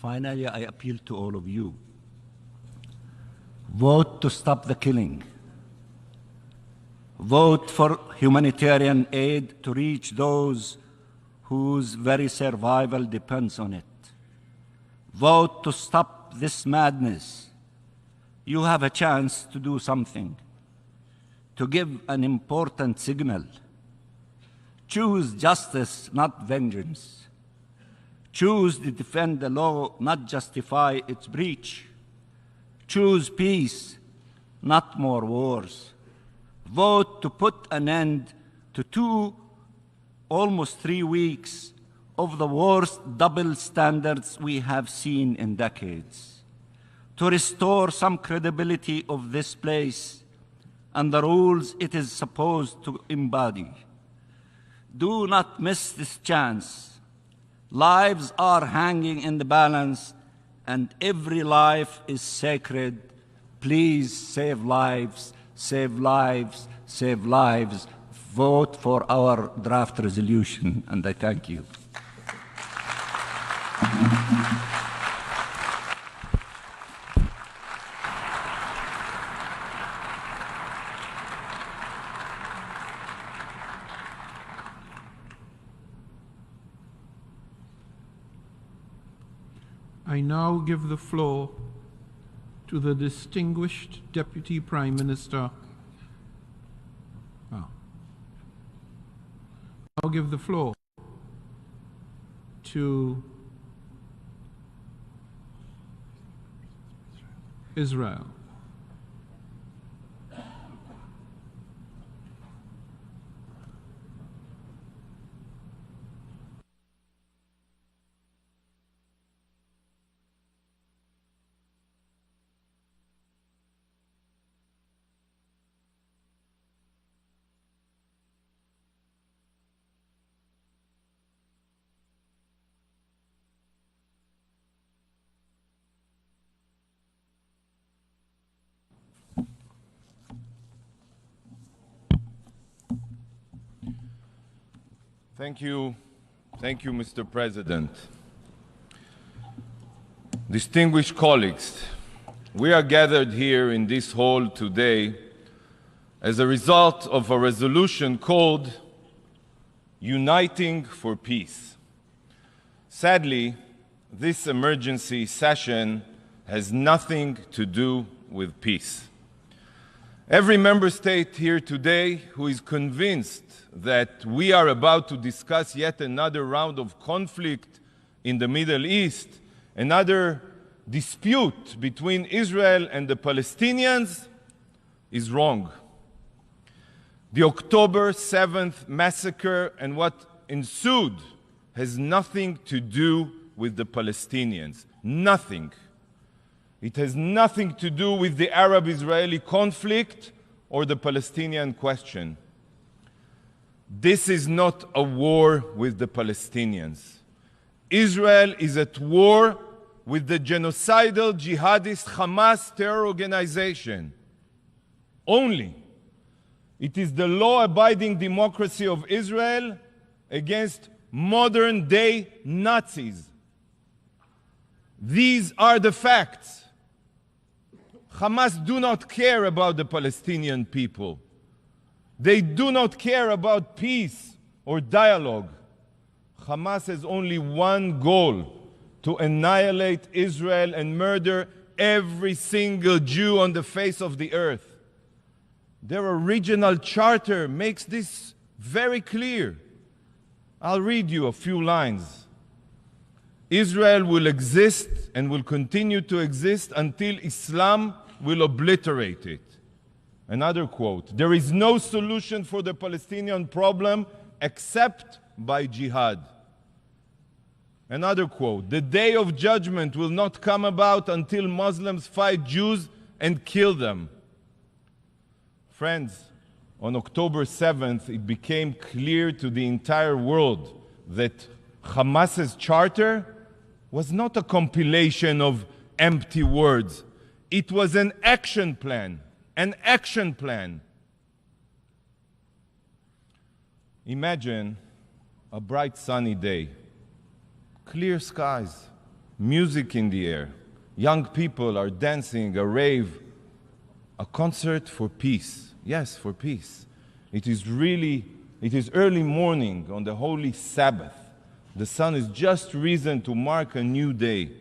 finally, I appeal to all of you. Vote to stop the killing. Vote for humanitarian aid to reach those whose very survival depends on it. Vote to stop this madness. You have a chance to do something, to give an important signal. Choose justice, not vengeance. Choose to defend the law, not justify its breach. Choose peace, not more wars. Vote to put an end to almost 3 weeks of the worst double standards we have seen in decades. To restore some credibility of this place and the rules it is supposed to embody. Do not miss this chance. Lives are hanging in the balance, and every life is sacred. Please save lives, save lives, save lives. Vote for our draft resolution, and I thank you. I now give the floor to the distinguished Deputy Prime Minister. I'll give the floor to Israel. Thank you, Mr. President. Distinguished colleagues, we are gathered here in this hall today as a result of a resolution called Uniting for Peace. Sadly, this emergency session has nothing to do with peace. Every member state here today who is convinced that we are about to discuss yet another round of conflict in the Middle East, another dispute between Israel and the Palestinians, is wrong. The October 7th massacre and what ensued has nothing to do with the Palestinians. Nothing. It has nothing to do with the Arab-Israeli conflict or the Palestinian question. This is not a war with the Palestinians. Israel is at war with the genocidal jihadist Hamas terror organization. Only. It is the law-abiding democracy of Israel against modern-day Nazis. These are the facts. Hamas do not care about the Palestinian people. They do not care about peace or dialogue. Hamas has only one goal: to annihilate Israel and murder every single Jew on the face of the earth. Their original charter makes this very clear. I'll read you a few lines. Israel will exist and will continue to exist until Islam will obliterate it. Another quote: there is no solution for the Palestinian problem except by jihad. Another quote: the day of judgment will not come about until Muslims fight Jews and kill them. Friends, on October 7th, it became clear to the entire world that Hamas's charter was not a compilation of empty words. It was an action plan. An action plan. Imagine a bright sunny day, clear skies, music in the air. Young people are dancing, a rave, a concert for peace. Yes, for peace. It is early morning on the holy Sabbath. The sun is just risen to mark a new day.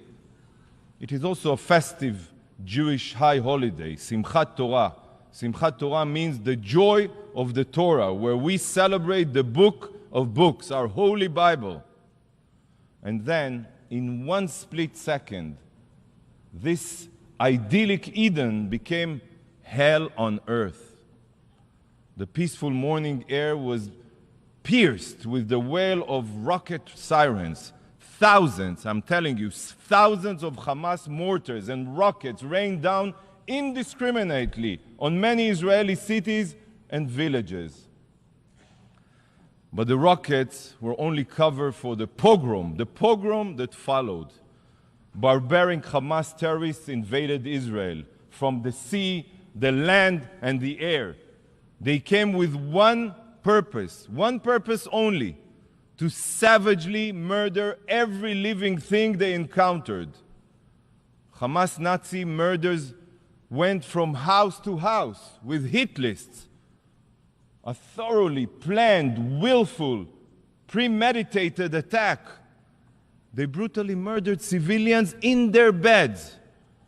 It is also a festive Jewish high holiday, Simchat Torah. Simchat Torah means the joy of the Torah, where we celebrate the book of books, our holy Bible. And then, in one split second, this idyllic Eden became hell on earth. The peaceful morning air was pierced with the wail of rocket sirens. Thousands, I'm telling you, thousands of Hamas mortars and rockets rained down indiscriminately on many Israeli cities and villages. But the rockets were only cover for the pogrom that followed. Barbaric Hamas terrorists invaded Israel from the sea, the land, and the air. They came with one purpose only: to savagely murder every living thing they encountered. Hamas Nazi murders went from house to house with hit lists. A thoroughly planned, willful, premeditated attack. They brutally murdered civilians in their beds.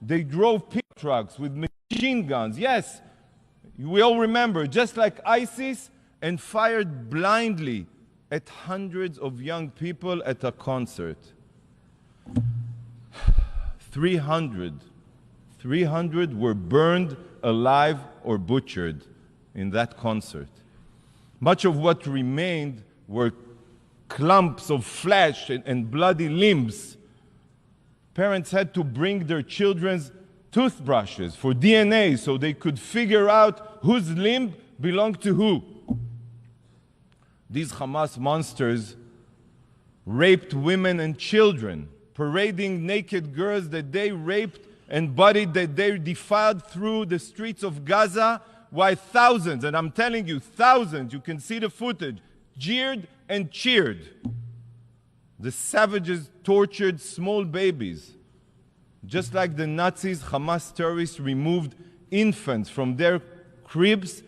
They drove pickup trucks with machine guns. Yes, we all remember, just like ISIS, and fired blindly at hundreds of young people at a concert. 300 were burned alive or butchered in that concert. Much of what remained were clumps of flesh and bloody limbs. Parents had to bring their children's toothbrushes for DNA so they could figure out whose limb belonged to who. These Hamas monsters raped women and children, parading naked girls that they raped and bodied that they defiled through the streets of Gaza, while thousands, and I'm telling you, thousands, you can see the footage, jeered and cheered. The savages tortured small babies. Just like the Nazis, Hamas terrorists removed infants from their cribs.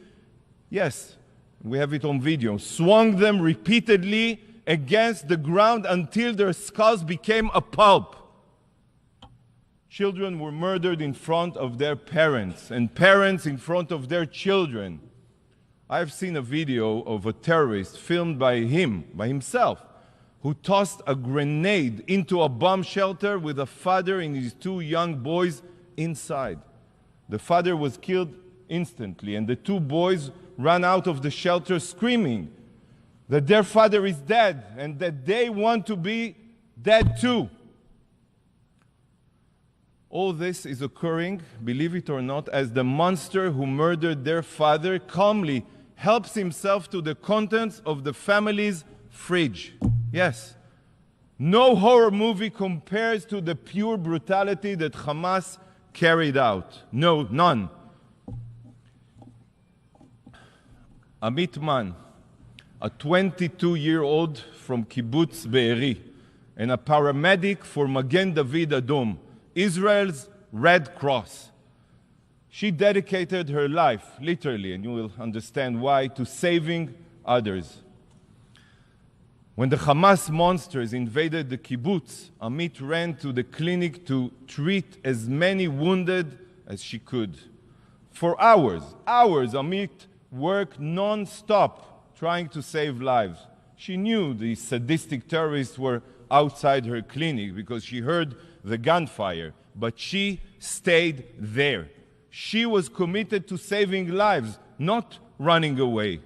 Yes, we have it on video. Swung them repeatedly against the ground until their skulls became a pulp. Children were murdered in front of their parents, and parents in front of their children. I've seen a video of a terrorist filmed by himself, who tossed a grenade into a bomb shelter with a father and his two young boys inside. The father was killed instantly, and the two boys ran out of the shelter screaming that their father is dead and that they want to be dead too. All this is occurring, believe it or not, as the monster who murdered their father calmly helps himself to the contents of the family's fridge. Yes, no horror movie compares to the pure brutality that Hamas carried out. No, none. Amit Man, a 22-year-old from Kibbutz Be'eri, and a paramedic for Magen David Adom, Israel's Red Cross. She dedicated her life, literally, and you will understand why, to saving others. When the Hamas monsters invaded the kibbutz, Amit ran to the clinic to treat as many wounded as she could. For hours, Amit worked non-stop trying to save lives. She knew the sadistic terrorists were outside her clinic because she heard the gunfire, but she stayed there. She was committed to saving lives, not running away.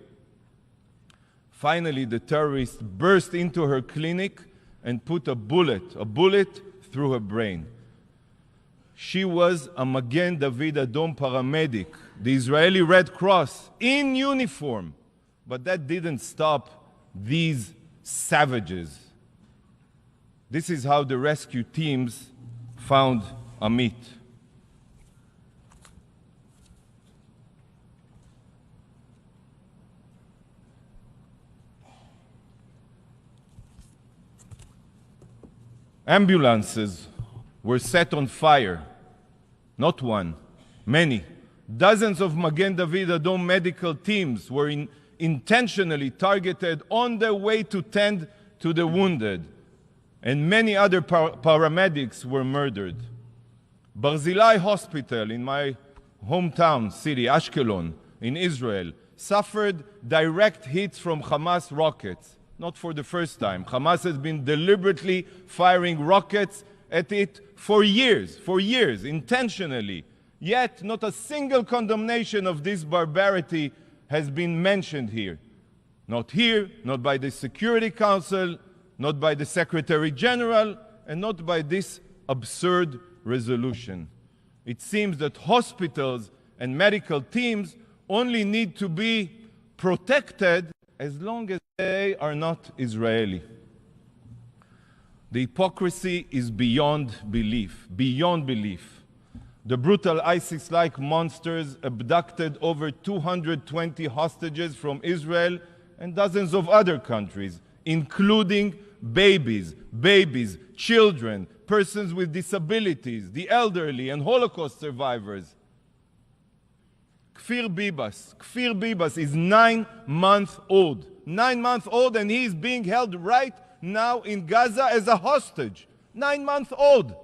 Finally, the terrorists burst into her clinic and put a bullet through her brain. She was a Magen David Adom paramedic, the Israeli Red Cross, in uniform. But that didn't stop these savages. This is how the rescue teams found Amit. Ambulances were set on fire. Not one, many. Dozens of Magen David Adom medical teams were intentionally targeted on their way to tend to the wounded, and many other paramedics were murdered. Barzilai Hospital in my hometown city, Ashkelon, in Israel, suffered direct hits from Hamas rockets. Not for the first time. Hamas has been deliberately firing rockets at it for years, intentionally. Yet, not a single condemnation of this barbarity has been mentioned here. Not here, not by the Security Council, not by the Secretary General, and not by this absurd resolution. It seems that hospitals and medical teams only need to be protected as long as they are not Israeli. The hypocrisy is beyond belief, beyond belief. The brutal ISIS-like monsters abducted over 220 hostages from Israel and dozens of other countries, including babies, children, persons with disabilities, the elderly, and Holocaust survivors. Kfir Bibas is 9 months old. 9 months old, and he is being held right now in Gaza as a hostage. 9 months old.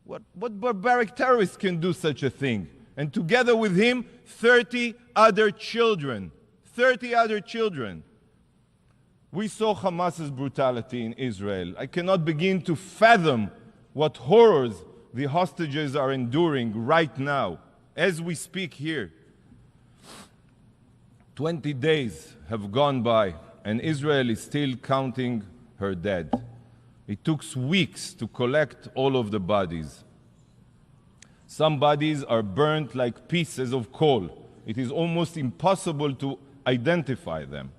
What barbaric terrorist can do such a thing? And together with him, 30 other children. 30 other children. We saw Hamas's brutality in Israel. I cannot begin to fathom what horrors the hostages are enduring right now, as we speak here. 20 days have gone by, and Israel is still counting her dead. It took weeks to collect all of the bodies. Some bodies are burnt like pieces of coal. It is almost impossible to identify them.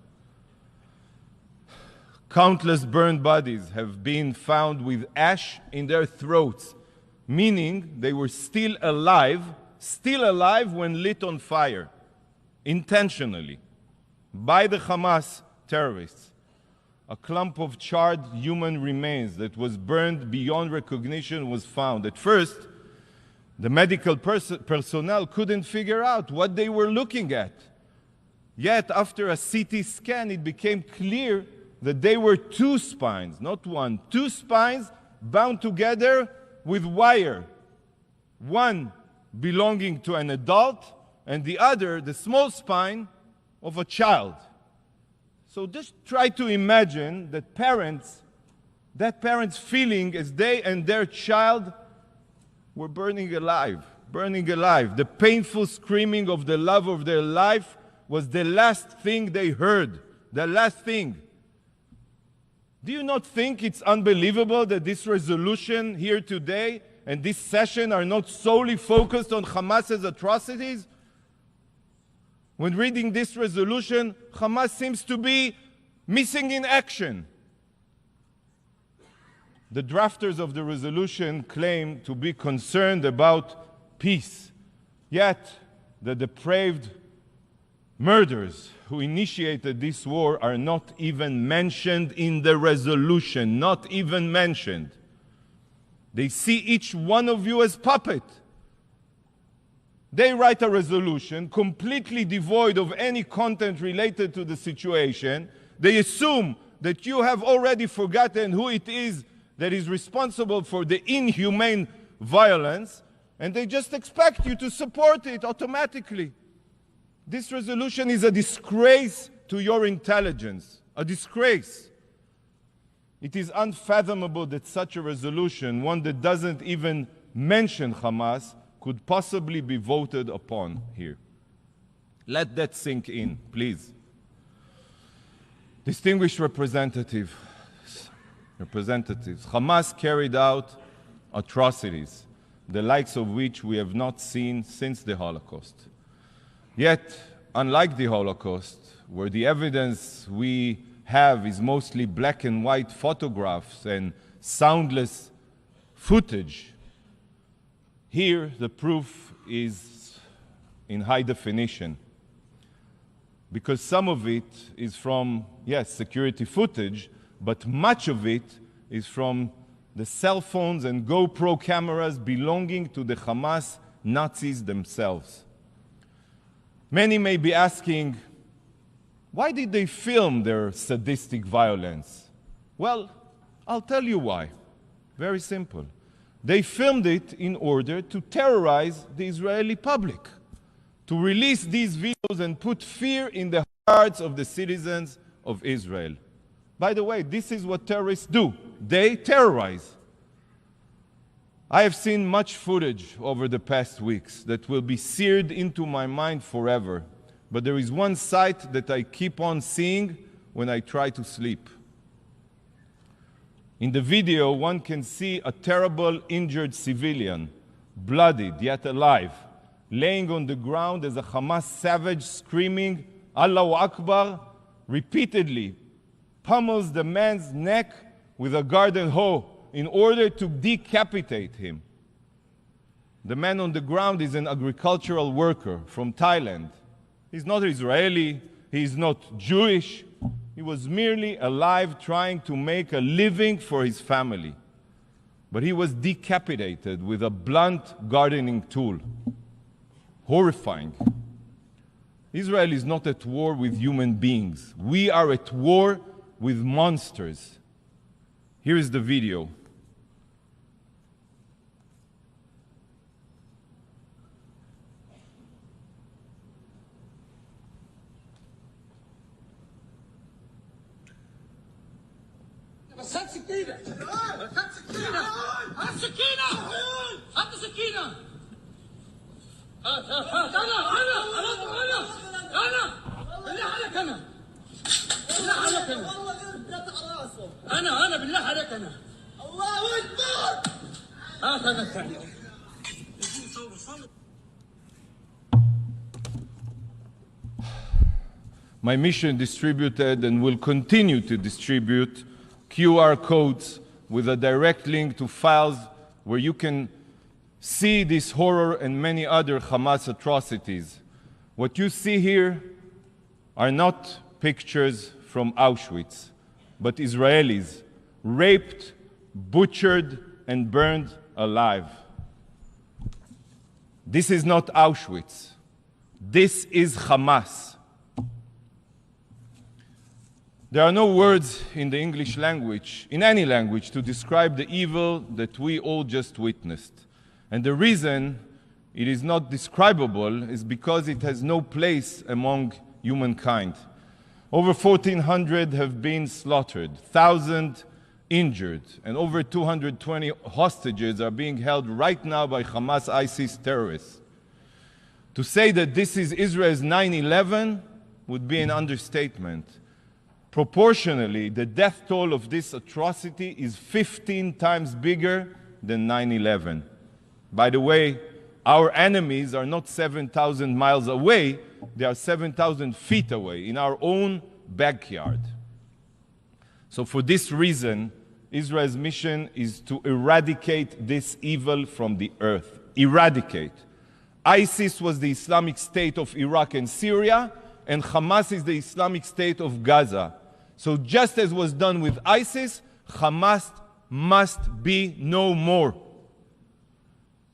Countless burned bodies have been found with ash in their throats, meaning they were still alive when lit on fire, intentionally, by the Hamas terrorists. A clump of charred human remains that was burned beyond recognition was found. At first, the medical personnel couldn't figure out what they were looking at. Yet, after a CT scan, it became clear that they were two spines, not one, two spines bound together with wire. One belonging to an adult, and the other, the small spine, of a child. So just try to imagine that parents feeling as they and their child were burning alive. The painful screaming of the love of their life was the last thing they heard, the last thing. Do you not think it's unbelievable that this resolution here today and this session are not solely focused on Hamas's atrocities? When reading this resolution, Hamas seems to be missing in action. The drafters of the resolution claim to be concerned about peace, yet the depraved murderers who initiated this war are not even mentioned in the resolution, not even mentioned. They see each one of you as puppet. They write a resolution completely devoid of any content related to the situation. They assume that you have already forgotten who it is that is responsible for the inhumane violence, and they just expect you to support it automatically. This resolution is a disgrace to your intelligence, a disgrace. It is unfathomable that such a resolution, one that doesn't even mention Hamas, could possibly be voted upon here. Let that sink in, please. Distinguished representatives, Hamas carried out atrocities, the likes of which we have not seen since the Holocaust. Yet, unlike the Holocaust, where the evidence we have is mostly black and white photographs and soundless footage, here the proof is in high definition. Because some of it is from, yes, security footage, but much of it is from the cell phones and GoPro cameras belonging to the Hamas Nazis themselves. Many may be asking, why did they film their sadistic violence? Well, I'll tell you why. Very simple. They filmed it in order to terrorize the Israeli public, to release these videos and put fear in the hearts of the citizens of Israel. By the way, this is what terrorists do. They terrorize. I have seen much footage over the past weeks that will be seared into my mind forever. But there is one sight that I keep on seeing when I try to sleep. In the video, one can see a terrible injured civilian, bloodied yet alive, laying on the ground as a Hamas savage screaming, Allahu Akbar, repeatedly pummels the man's neck with a garden hoe in order to decapitate him. The man on the ground is an agricultural worker from Thailand. He's not Israeli, he's not Jewish. He was merely alive trying to make a living for his family. But he was decapitated with a blunt gardening tool. Horrifying. Israel is not at war with human beings. We are at war with monsters. Here is the video. بس هات سكينة هات سكينة هات سكينة هات سكينة هات أنا بالله عليك أنا بالله عليك أنا بالله عليك أنا الله أكبر هات هذا الثاني. My mission distributed and will continue to distribute QR codes with a direct link to files where you can see this horror and many other Hamas atrocities. What you see here are not pictures from Auschwitz, but Israelis raped, butchered, and burned alive. This is not Auschwitz. This is Hamas. There are no words in the English language, in any language, to describe the evil that we all just witnessed. And the reason it is not describable is because it has no place among humankind. Over 1,400 have been slaughtered, 1,000 injured, and over 220 hostages are being held right now by Hamas ISIS terrorists. To say that this is Israel's 9/11 would be an understatement. Proportionally, the death toll of this atrocity is 15 times bigger than 9/11. By the way, our enemies are not 7,000 miles away, they are 7,000 feet away, in our own backyard. So for this reason, Israel's mission is to eradicate this evil from the earth. Eradicate. ISIS was the Islamic State of Iraq and Syria, and Hamas is the Islamic State of Gaza. So just as was done with ISIS, Hamas must be no more.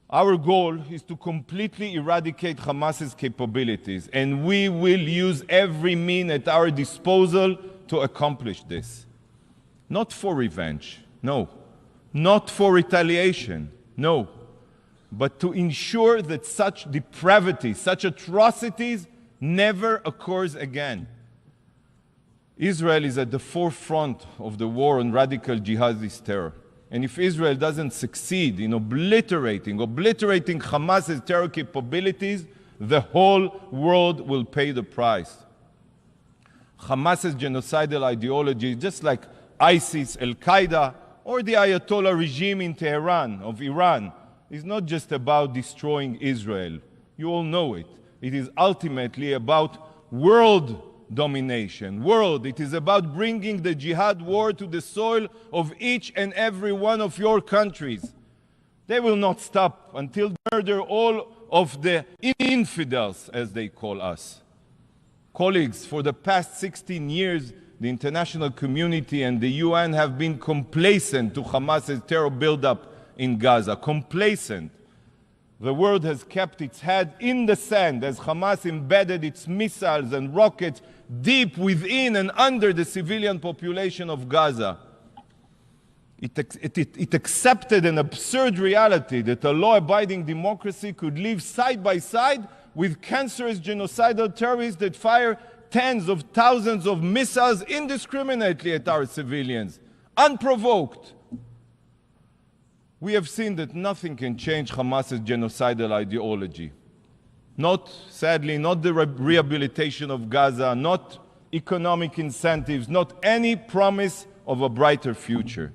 Our goal is to completely eradicate Hamas's capabilities, and we will use every means at our disposal to accomplish this. Not for revenge, no. Not for retaliation, no. But to ensure that such depravity, such atrocities never occurs again. Israel is at the forefront of the war on radical jihadist terror. And if Israel doesn't succeed in obliterating Hamas's terror capabilities, the whole world will pay the price. Hamas's genocidal ideology, just like ISIS, Al-Qaeda, or the Ayatollah regime in Tehran of Iran, is not just about destroying Israel. You all know it. It is ultimately about world domination. It is about bringing the jihad war to the soil of each and every one of your countries. They will not stop until they murder all of the infidels, as they call us. Colleagues, for the past 16 years, the international community and the UN have been complacent to Hamas's terror buildup in Gaza. Complacent. The world has kept its head in the sand as Hamas embedded its missiles and rockets deep within and under the civilian population of Gaza. It accepted an absurd reality that a law-abiding democracy could live side by side with cancerous genocidal terrorists that fire tens of thousands of missiles indiscriminately at our civilians, unprovoked. We have seen that nothing can change Hamas's genocidal ideology. Sadly, not the rehabilitation of Gaza, not economic incentives, not any promise of a brighter future.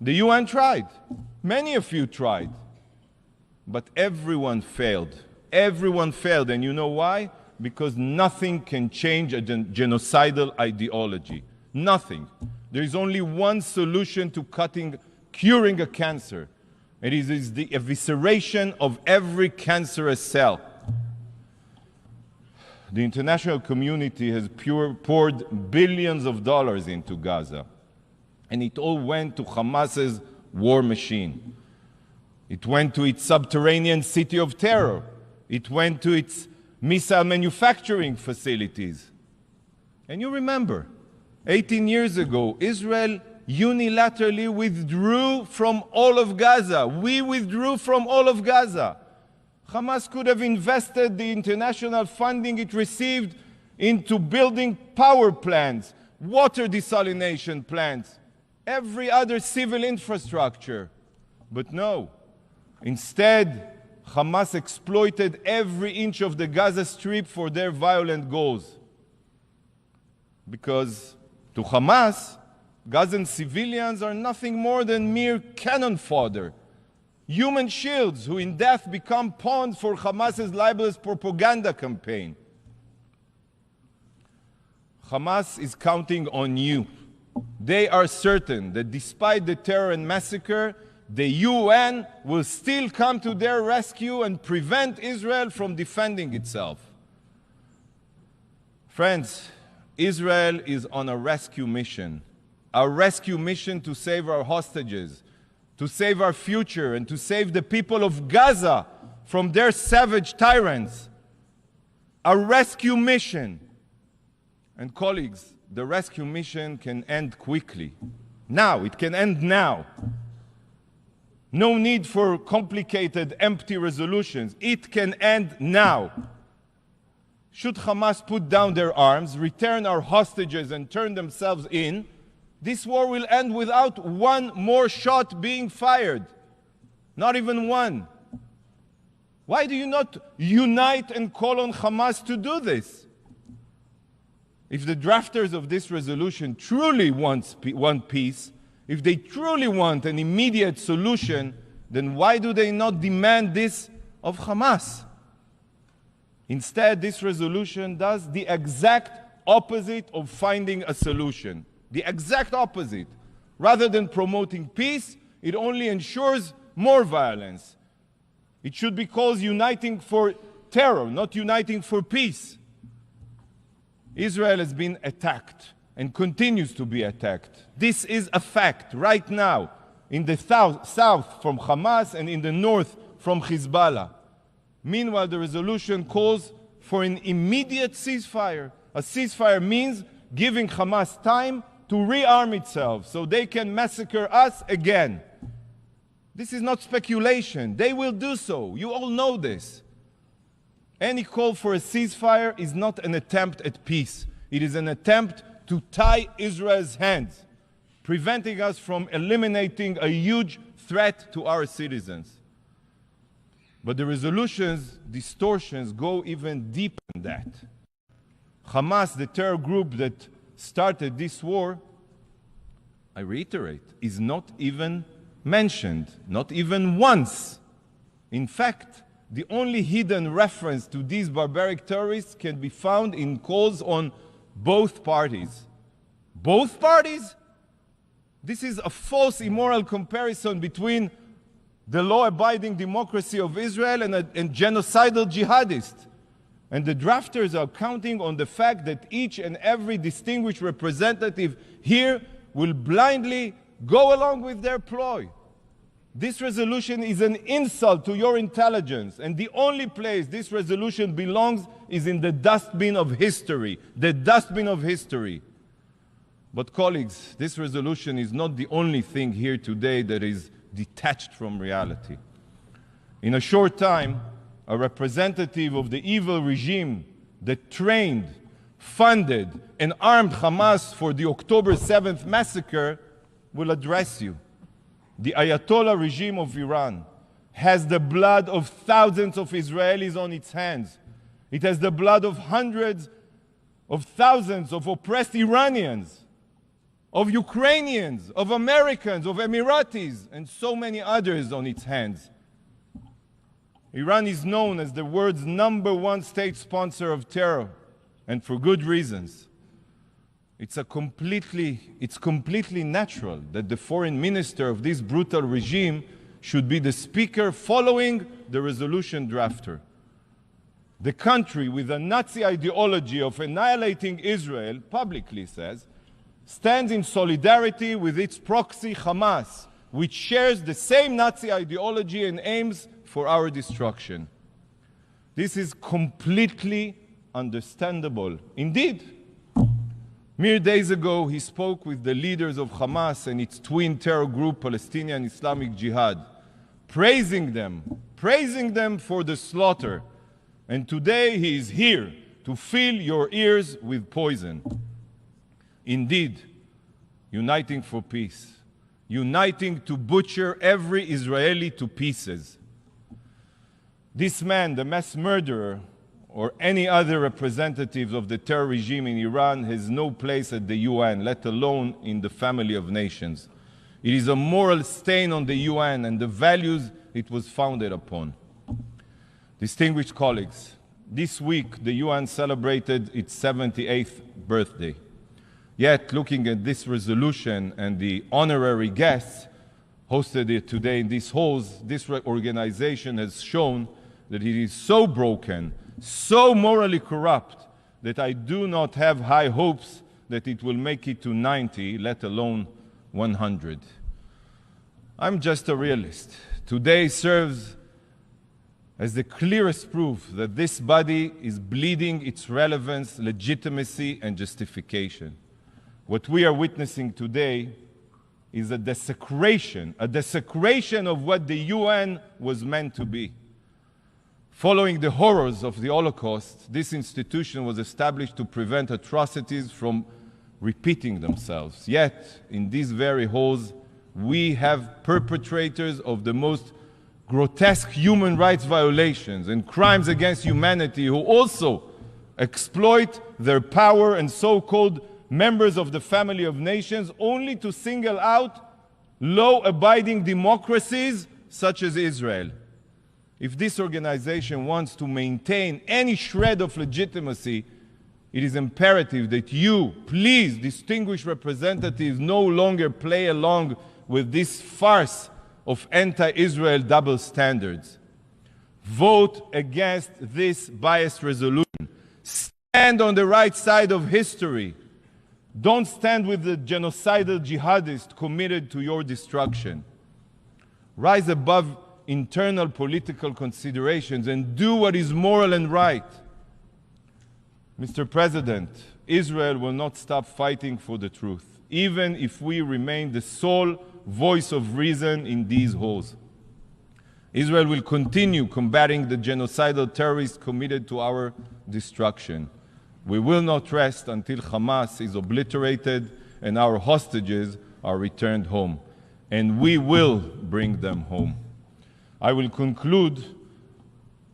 The UN tried. Many of you tried. But everyone failed. Everyone failed. And you know why? Because nothing can change a genocidal ideology. Nothing. There is only one solution to curing a cancer. It is the evisceration of every cancerous cell. The international community has poured billions of dollars into Gaza. And it all went to Hamas's war machine. It went to its subterranean city of terror. It went to its missile manufacturing facilities. And you remember, 18 years ago, Israel unilaterally withdrew from all of Gaza. We withdrew from all of Gaza. Hamas could have invested the international funding it received into building power plants, water desalination plants, every other civil infrastructure. But no. Instead, Hamas exploited every inch of the Gaza Strip for their violent goals. Because to Hamas, Gazan civilians are nothing more than mere cannon fodder, human shields who in death become pawns for Hamas's libelous propaganda campaign. Hamas is counting on you. They are certain that despite the terror and massacre, the UN will still come to their rescue and prevent Israel from defending itself. Friends, Israel is on a rescue mission to save our hostages, to save our future, and to save the people of Gaza from their savage tyrants. A rescue mission. And colleagues, the rescue mission can end quickly. Now, it can end now. No need for complicated, empty resolutions. It can end now. Should Hamas put down their arms, return our hostages, and turn themselves in, this war will end without one more shot being fired. Not even one. Why do you not unite and call on Hamas to do this? If the drafters of this resolution truly want peace, if they truly want an immediate solution, then why do they not demand this of Hamas? Instead, this resolution does the exact opposite of finding a solution. The exact opposite. Rather than promoting peace, it only ensures more violence. It should be called uniting for terror, not uniting for peace. Israel has been attacked and continues to be attacked. This is a fact right now in the south from Hamas and in the north from Hezbollah. Meanwhile, the resolution calls for an immediate ceasefire. A ceasefire means giving Hamas time to rearm itself so they can massacre us again. This is not speculation. They will do so. You all know this. Any call for a ceasefire is not an attempt at peace. It is an attempt to tie Israel's hands, preventing us from eliminating a huge threat to our citizens. But the resolution's distortions go even deeper than that. Hamas, the terror group that started this war, I reiterate, is not even mentioned, not even once. In fact, the only hidden reference to these barbaric terrorists can be found in calls on both parties. Both parties? This is a false, immoral comparison between the law-abiding democracy of Israel and genocidal jihadists. And the drafters are counting on the fact that each and every distinguished representative here will blindly go along with their ploy. This resolution is an insult to your intelligence, and the only place this resolution belongs is in the dustbin of history, the dustbin of history. But colleagues, this resolution is not the only thing here today that is detached from reality. In a short time, a representative of the evil regime that trained, funded, and armed Hamas for the October 7th massacre will address you. The Ayatollah regime of Iran has the blood of thousands of Israelis on its hands. It has the blood of hundreds of thousands of oppressed Iranians, of Ukrainians, of Americans, of Emiratis, and so many others on its hands. Iran is known as the world's #1 state sponsor of terror, and for good reasons. It's completely natural that the foreign minister of this brutal regime should be the speaker following the resolution drafter. The country with a Nazi ideology of annihilating Israel publicly says, stands in solidarity with its proxy Hamas, which shares the same Nazi ideology and aims for our destruction. This is completely understandable. Indeed, mere days ago, he spoke with the leaders of Hamas and its twin terror group, Palestinian Islamic Jihad, praising them for the slaughter. And today he is here to fill your ears with poison. Indeed, uniting for peace, uniting to butcher every Israeli to pieces. This man, the mass murderer, or any other representative of the terror regime in Iran has no place at the UN, let alone in the family of nations. It is a moral stain on the UN and the values it was founded upon. Distinguished colleagues, this week the UN celebrated its 78th birthday. Yet, looking at this resolution and the honorary guests hosted it today in these halls, this organization has shown that it is so broken, so morally corrupt, that I do not have high hopes that it will make it to 90, let alone 100. I'm just a realist. Today serves as the clearest proof that this body is bleeding its relevance, legitimacy, and justification. What we are witnessing today is a desecration of what the UN was meant to be. Following the horrors of the Holocaust, this institution was established to prevent atrocities from repeating themselves. Yet, in these very halls, we have perpetrators of the most grotesque human rights violations and crimes against humanity who also exploit their power and so-called members of the family of nations only to single out law-abiding democracies such as Israel. If this organization wants to maintain any shred of legitimacy, it is imperative that you, please, distinguished representatives, no longer play along with this farce of anti-Israel double standards. Vote against this biased resolution. Stand on the right side of history. Don't stand with the genocidal jihadists committed to your destruction. Rise above internal political considerations and do what is moral and right. Mr. President, Israel will not stop fighting for the truth, even if we remain the sole voice of reason in these halls. Israel will continue combating the genocidal terrorists committed to our destruction. We will not rest until Hamas is obliterated and our hostages are returned home. And we will bring them home. I will conclude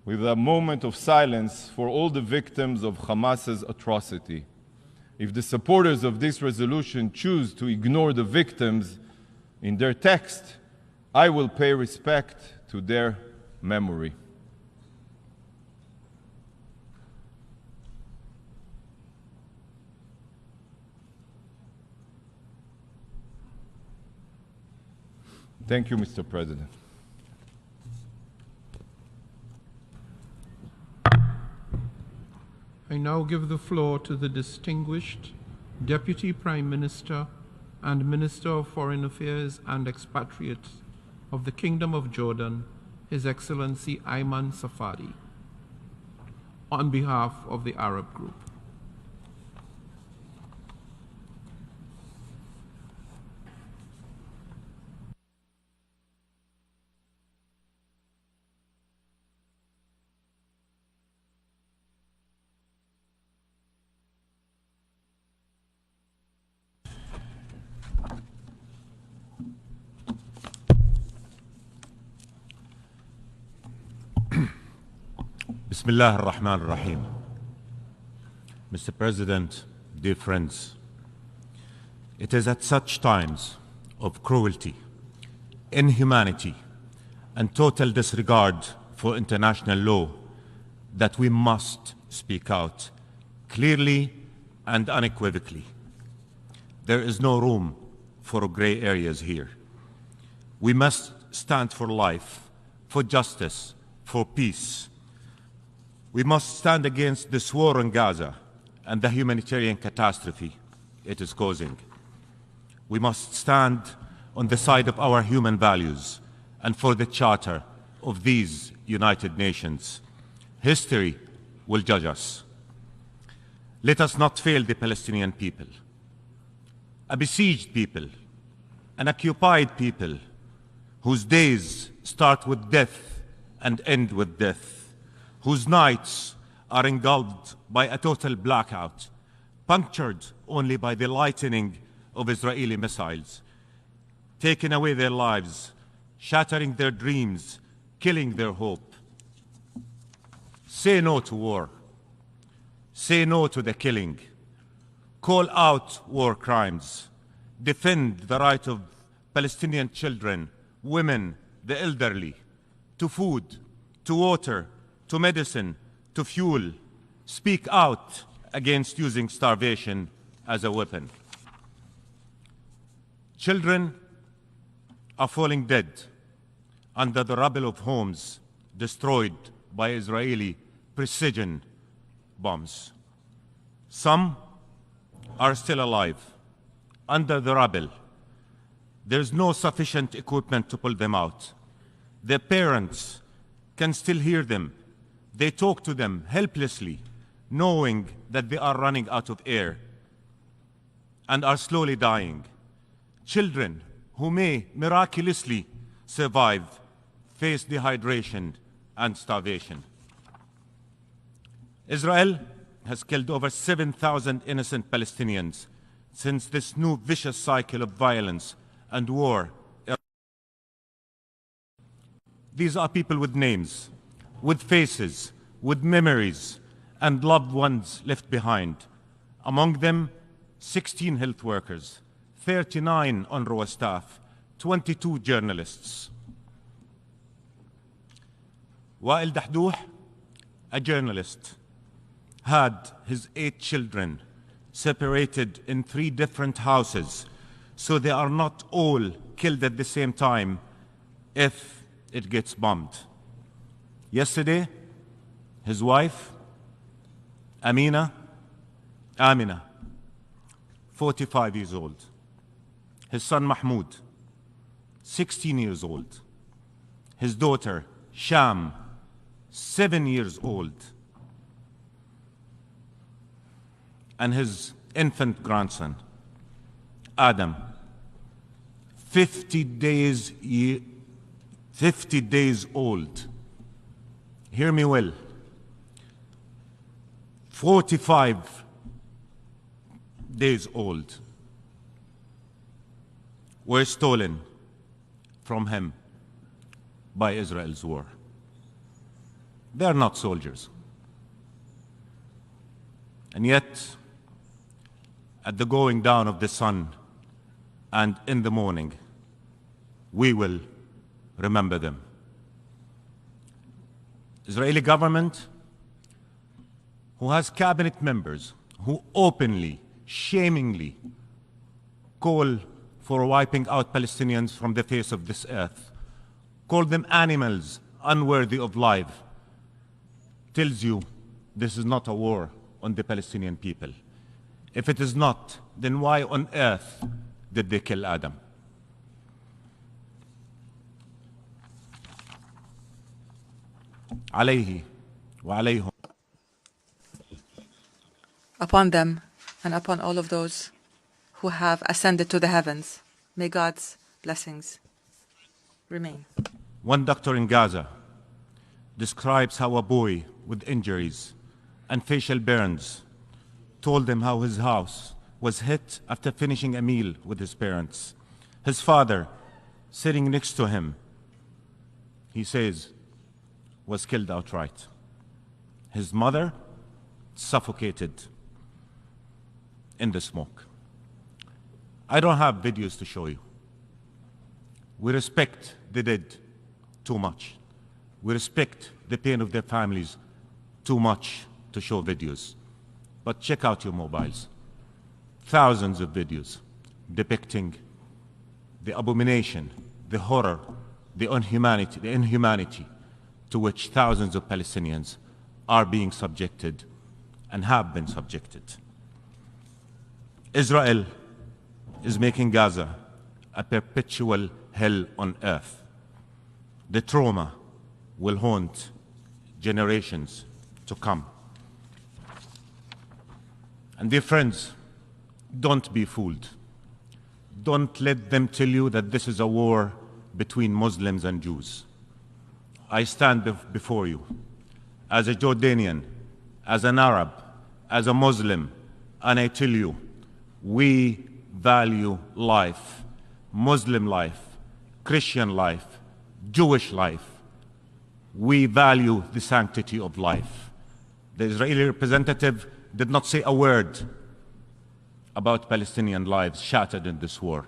with a moment of silence for all the victims of Hamas's atrocity. If the supporters of this resolution choose to ignore the victims in their text, I will pay respect to their memory. Thank you, Mr. President. now give the floor to the distinguished Deputy Prime Minister and Minister of Foreign Affairs and Expatriates of the Kingdom of Jordan, His Excellency Ayman Safadi, on behalf of the Arab Group. Bismillah ar-Rahman ar-Rahim. Mr. President, dear friends, it is at such times of cruelty, inhumanity, and total disregard for international law that we must speak out clearly and unequivocally. There is no room for gray areas here. We must stand for life, for justice, for peace. We must stand against this war in Gaza and the humanitarian catastrophe it is causing. We must stand on the side of our human values and for the charter of these United Nations. History will judge us. Let us not fail the Palestinian people, a besieged people, an occupied people whose days start with death and end with death, whose nights are engulfed by a total blackout, punctured only by the lightning of Israeli missiles, taking away their lives, shattering their dreams, killing their hope. Say no to war. Say no to the killing. Call out war crimes. Defend the right of Palestinian children, women, the elderly, to food, to water, to medicine, to fuel. Speak out against using starvation as a weapon. Children are falling dead under the rubble of homes destroyed by Israeli precision bombs. Some are still alive under the rubble. There's no sufficient equipment to pull them out. Their parents can still hear them. They talk to them helplessly, knowing that they are running out of air and are slowly dying. Children who may miraculously survive face dehydration and starvation. Israel has killed over 7,000 innocent Palestinians since this new vicious cycle of violence and war. These are people with names, with faces, with memories, and loved ones left behind. Among them, 16 health workers, 39 UNRWA staff, 22 journalists. Wael Dahdouh, a journalist, had his 8 children separated in 3 different houses, so they are not all killed at the same time if it gets bombed. Yesterday, his wife, Amina, 45 years old. His son Mahmoud, 16 years old. His daughter, Sham, 7 years old. And his infant grandson, Adam, 50 days old. Hear me well. 45 days old were stolen from him by Israel's war. They are not soldiers. And yet, at the going down of the sun and in the morning, we will remember them. Israeli government, who has cabinet members who openly, shamingly call for wiping out Palestinians from the face of this earth, call them animals unworthy of life, tells you this is not a war, on the Palestinian people? If it is not, then why on earth did they kill Adam? عليه وعليهم. Upon them and upon all of those who have ascended to the heavens, may God's blessings remain. One doctor in Gaza describes how a boy with injuries and facial burns told him how his house was hit after finishing a meal with his parents. His father, sitting next to him, he says, was killed outright. His mother suffocated in the smoke. I don't have videos to show you. We respect the dead too much. We respect the pain of their families too much to show videos. But check out your mobiles. Thousands of videos depicting the abomination, the horror, the inhumanity to which thousands of Palestinians are being subjected and have been subjected. Israel is making Gaza a perpetual hell on earth. The trauma will haunt generations to come. And dear friends, don't be fooled. Don't let them tell you that this is a war between Muslims and Jews. I stand before you as a Jordanian, as an Arab, as a Muslim, and I tell you, we value life, Muslim life, Christian life, Jewish life. We value the sanctity of life. The Israeli representative did not say a word about Palestinian lives shattered in this war.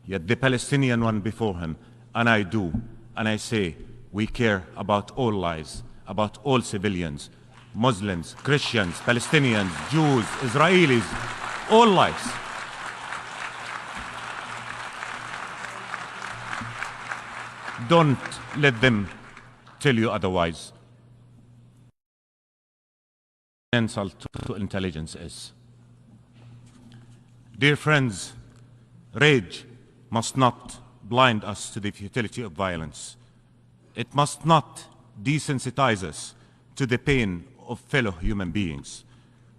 Yet the Palestinian one before him, and I do, and I say, we care about all lives, about all civilians, Muslims, Christians, Palestinians, Jews, Israelis, all lives. Don't let them tell you otherwise. Insult to intelligence is. Dear friends, rage must not blind us to the futility of violence. It must not desensitize us to the pain of fellow human beings.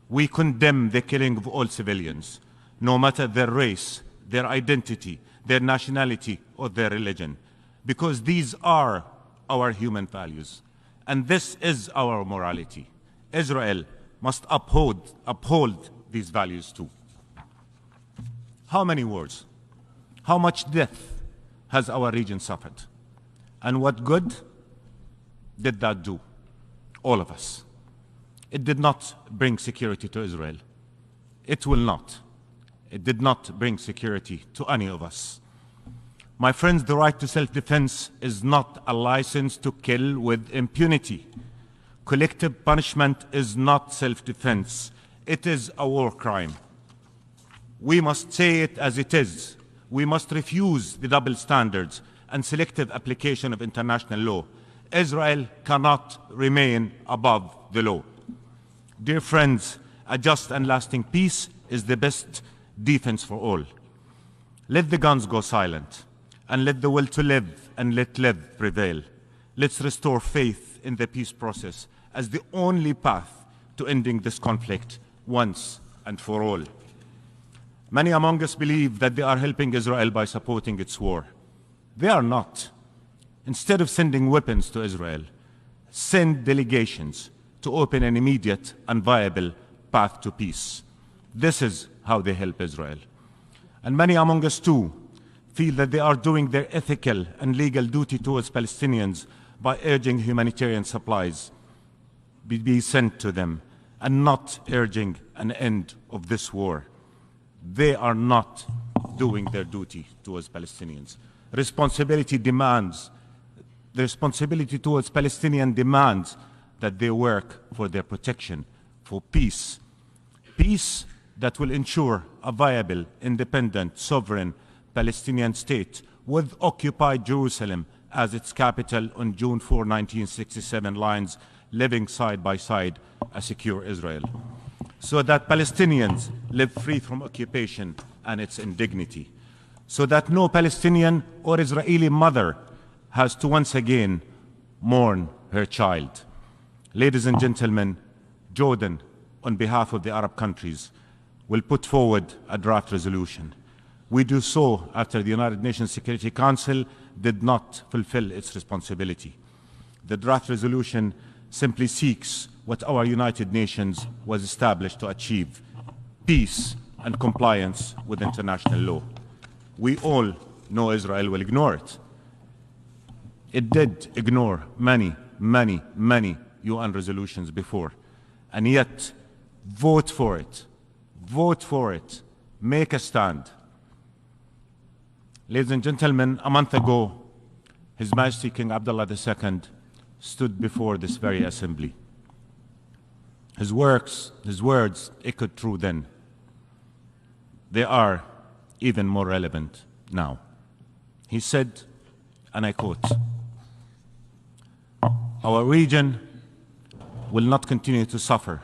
We condemn the killing of all civilians, no matter their race, their identity, their nationality, or their religion, because these are our human values, and this is our morality. Israel must uphold these values too. How many wars? How much death has our region suffered? And what good did that do? All of us. It did not bring security to Israel. It will not. It did not bring security to any of us. My friends, the right to self-defense is not a license to kill with impunity. Collective punishment is not self-defense. It is a war crime. We must say it as it is. We must refuse the double standards and selective application of international law. Israel cannot remain above the law. Dear friends, a just and lasting peace is the best defense for all. Let the guns go silent, and let the will to live and let live prevail. Let's restore faith in the peace process as the only path to ending this conflict once and for all. Many among us believe that they are helping Israel by supporting its war. They are not. Instead of sending weapons to Israel, send delegations to open an immediate and viable path to peace. This is how they help Israel. And many among us too feel that they are doing their ethical and legal duty towards Palestinians by urging humanitarian supplies be sent to them and not urging an end of this war. They are not doing their duty towards Palestinians. The responsibility towards Palestinians demands that they work for their protection, for peace. Peace that will ensure a viable, independent, sovereign Palestinian state with occupied Jerusalem as its capital on June 4, 1967 lines, living side by side a secure Israel. so that Palestinians live free from occupation and its indignity, so that no Palestinian or Israeli mother has to once again mourn her child. Ladies and gentlemen, Jordan, on behalf of the Arab countries, will put forward a draft resolution. We do so after the United Nations Security Council did not fulfill its responsibility. The draft resolution simply seeks what our United Nations was established to achieve: peace and compliance with international law. We all know Israel will ignore it. It did ignore many UN resolutions before, and yet vote for it. Vote for it. Make a stand. Ladies and gentlemen, a month ago, His Majesty King Abdullah II stood before this very assembly. His words echoed true then. They are even more relevant now. He said, and I quote, "Our region will not continue to suffer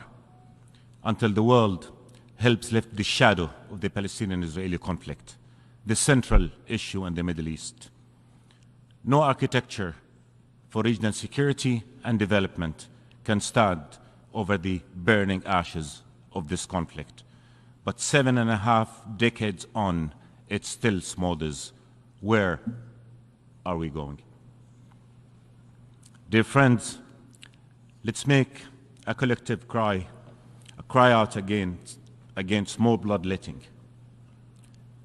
until the world helps lift the shadow of the Palestinian-Israeli conflict, the central issue in the Middle East. No architecture for regional security and development can stand over the burning ashes of this conflict. But 7.5 decades on, it still smolders. Where are we going?" Dear friends, let's make a collective cry out against more bloodletting.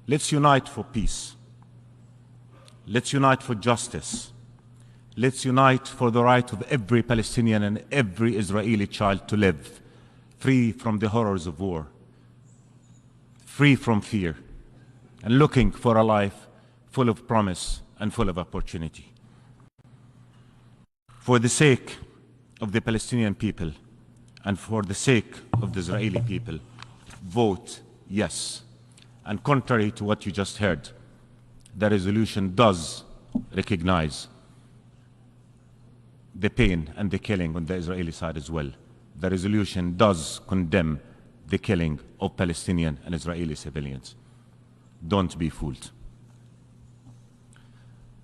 Let's unite for peace. Let's unite for justice. Let's unite for the right of every Palestinian and every Israeli child to live free from the horrors of war, free from fear, and looking for a life full of promise and full of opportunity. For the sake of the Palestinian people and for the sake of the Israeli people, vote yes. And contrary to what you just heard, the resolution does recognize the pain and the killing on the Israeli side as well. The resolution does condemn the killing of Palestinian and Israeli civilians. Don't be fooled.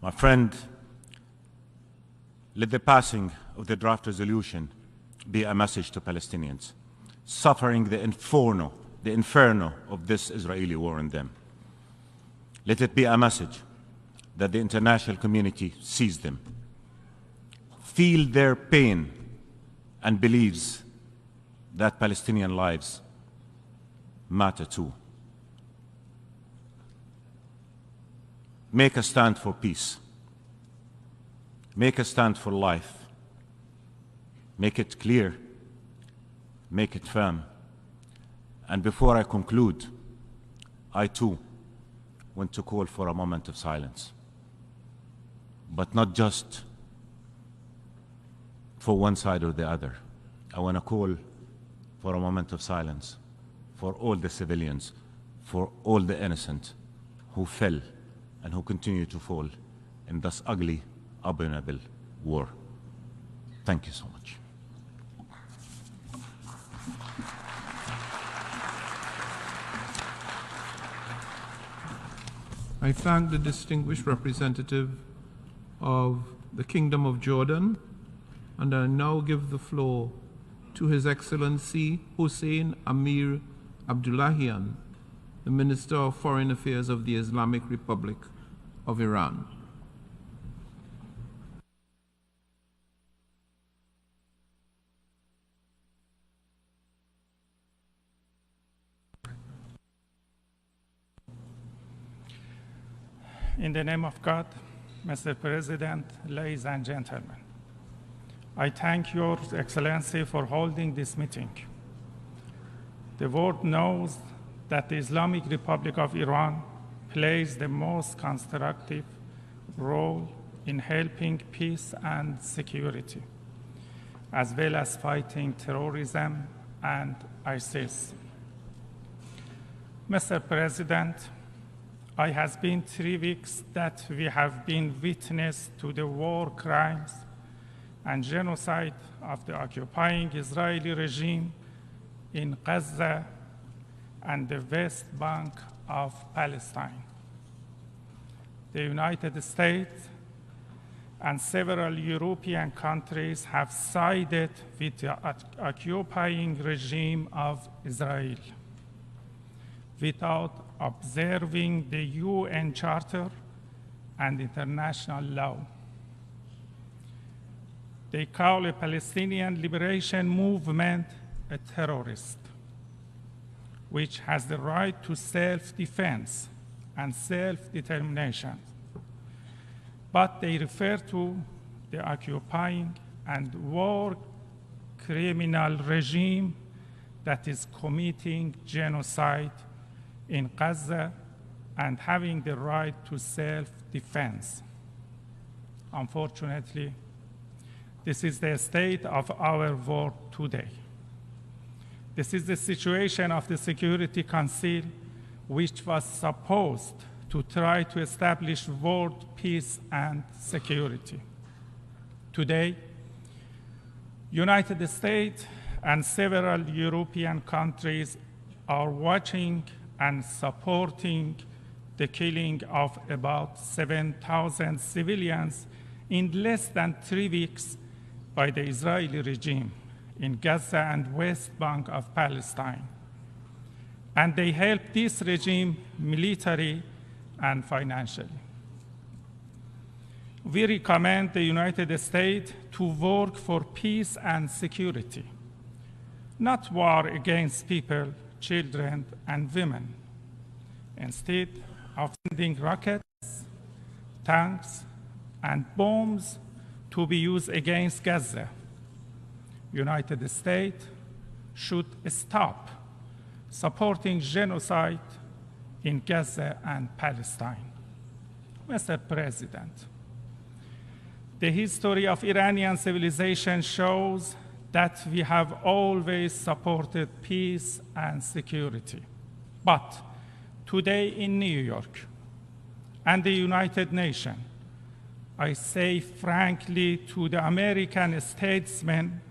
My friend, let the passing of the draft resolution be a message to Palestinians suffering the inferno of this Israeli war on them. Let it be a message that the international community sees them, feel their pain, and believes that Palestinian lives matter too. Make a stand for peace. Make a stand for life. Make it clear. Make it firm. And before I conclude, I too want to call for a moment of silence. But not just for one side or the other. I want to call for a moment of silence for all the civilians, for all the innocent who fell and who continue to fall in this ugly, abominable war. Thank you so much. I thank the distinguished representative of the Kingdom of Jordan, and I now give the floor to His Excellency Hussein Amir Abdullahian, the Minister of Foreign Affairs of the Islamic Republic of Iran. In the name of God, Mr. President, ladies and gentlemen, I thank Your Excellency for holding this meeting. The world knows that the Islamic Republic of Iran plays the most constructive role in helping peace and security, as well as fighting terrorism and ISIS. Mr. President, it has been 3 weeks that we have been witness to the war crimes and genocide of the occupying Israeli regime in Gaza and the West Bank of Palestine. The United States and several European countries have sided with the occupying regime of Israel without observing the UN Charter and international law. They call a Palestinian liberation movement a terrorist, which has the right to self-defense and self-determination. But they refer to the occupying and war criminal regime that is committing genocide in Gaza and having the right to self-defense. Unfortunately, this is the state of our world today. This is the situation of the Security Council, which was supposed to try to establish world peace and security. Today, United States and several European countries are watching and supporting the killing of about 7,000 civilians in less than 3 weeks by the Israeli regime in Gaza and West Bank of Palestine. And they help this regime militarily and financially. We recommend the United States to work for peace and security, not war against people, children, and women. Instead of sending rockets, tanks, and bombs to be used against Gaza, United States should stop supporting genocide in Gaza and Palestine. Mr. President, the history of Iranian civilization shows that we have always supported peace and security. But today in New York and the United Nations, I say frankly to the American statesmen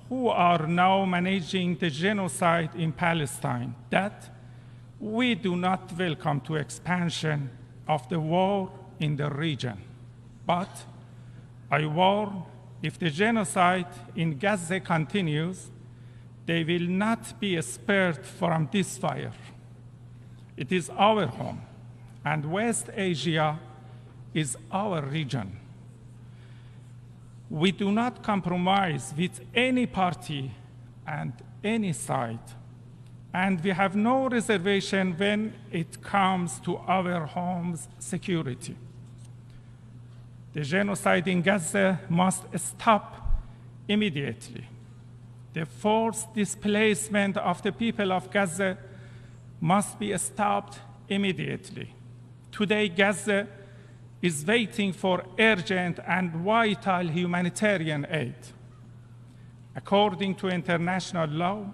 who are now managing the genocide in Palestine that we do not welcome to expansion of the war in the region. But I warn, if the genocide in Gaza continues, they will not be spared from this fire. It is our home, and West Asia is our region. We do not compromise with any party and any side, and we have no reservation when it comes to our home's security. The genocide in Gaza must stop immediately. The forced displacement of the people of Gaza must be stopped immediately. Today, Gaza is waiting for urgent and vital humanitarian aid. According to international law,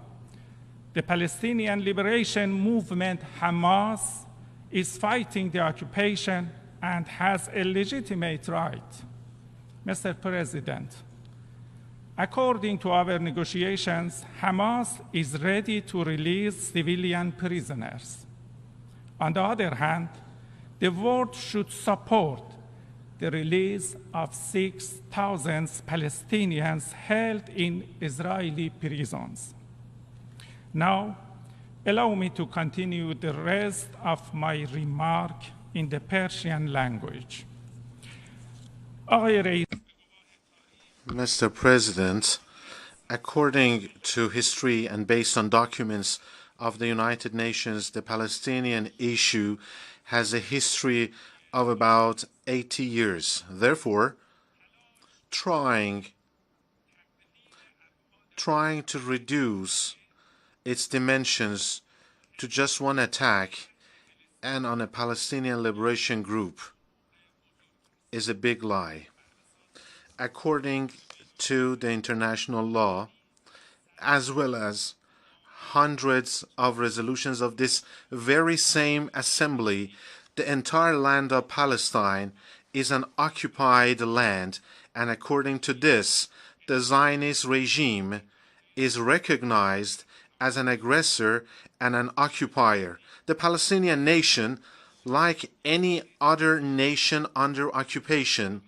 the Palestinian Liberation Movement, Hamas, is fighting the occupation and has a legitimate right. Mr. President, according to our negotiations, Hamas is ready to release civilian prisoners. On the other hand, the world should support the release of 6,000 Palestinians held in Israeli prisons. Now, allow me to continue the rest of my remark in the Persian language. Mr. President, according to history and based on documents of the United Nations, the Palestinian issue has a history of about 80 years. Therefore, trying to reduce its dimensions to just one attack and on a Palestinian liberation group is a big lie. According to the international law, as well as hundreds of resolutions of this very same assembly, the entire land of Palestine is an occupied land, and according to this, the Zionist regime is recognized as an aggressor and an occupier. The Palestinian nation, like any other nation under occupation,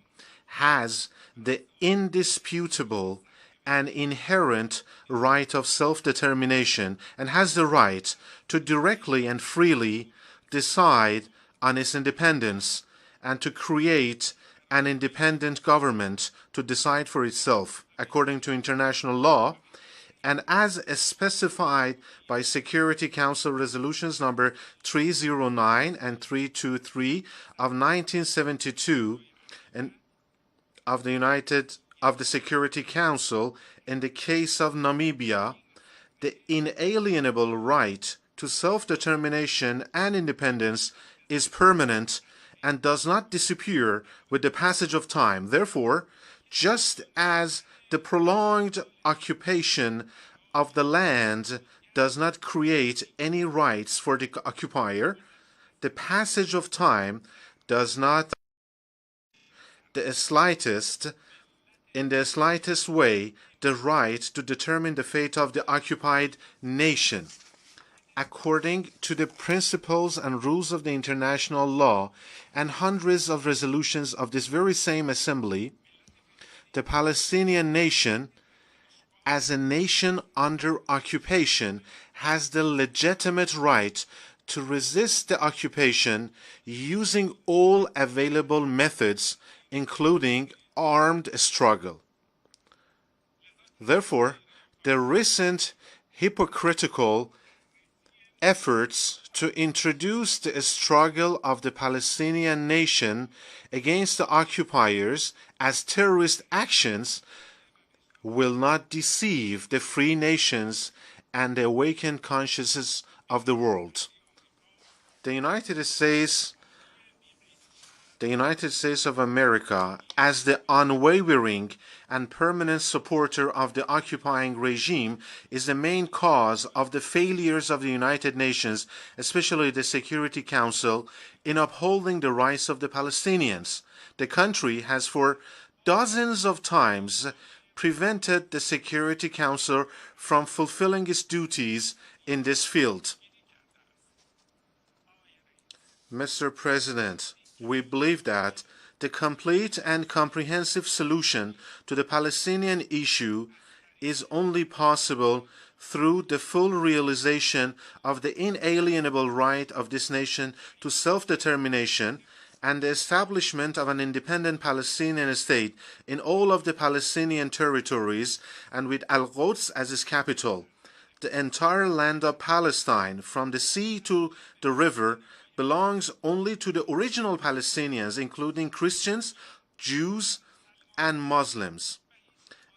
has the indisputable and inherent right of self-determination and has the right to directly and freely decide on its independence and to create an independent government to decide for itself according to international law and as specified by Security Council resolutions number 309 and 323 of 1972 and of the Security Council in the case of Namibia, the inalienable right to self-determination and independence is permanent and does not disappear with the passage of time. Therefore, just as the prolonged occupation of the land does not create any rights for the occupier, the passage of time does not in the slightest way the right to determine the fate of the occupied nation. According to the principles and rules of the international law and hundreds of resolutions of this very same assembly, the Palestinian nation, as a nation under occupation, has the legitimate right to resist the occupation using all available methods, including armed struggle. Therefore, the recent hypocritical efforts to introduce the struggle of the Palestinian nation against the occupiers as terrorist actions will not deceive the free nations and the awakened consciousness of the world. The United States of America, as the unwavering and permanent supporter of the occupying regime, is the main cause of the failures of the United Nations, especially the Security Council, in upholding the rights of the Palestinians. The country has for dozens of times prevented the Security Council from fulfilling its duties in this field. Mr. President, we believe that the complete and comprehensive solution to the Palestinian issue is only possible through the full realization of the inalienable right of this nation to self-determination and the establishment of an independent Palestinian state in all of the Palestinian territories and with Al-Quds as its capital. The entire land of Palestine, from the sea to the river, belongs only to the original Palestinians, including Christians, Jews, and Muslims.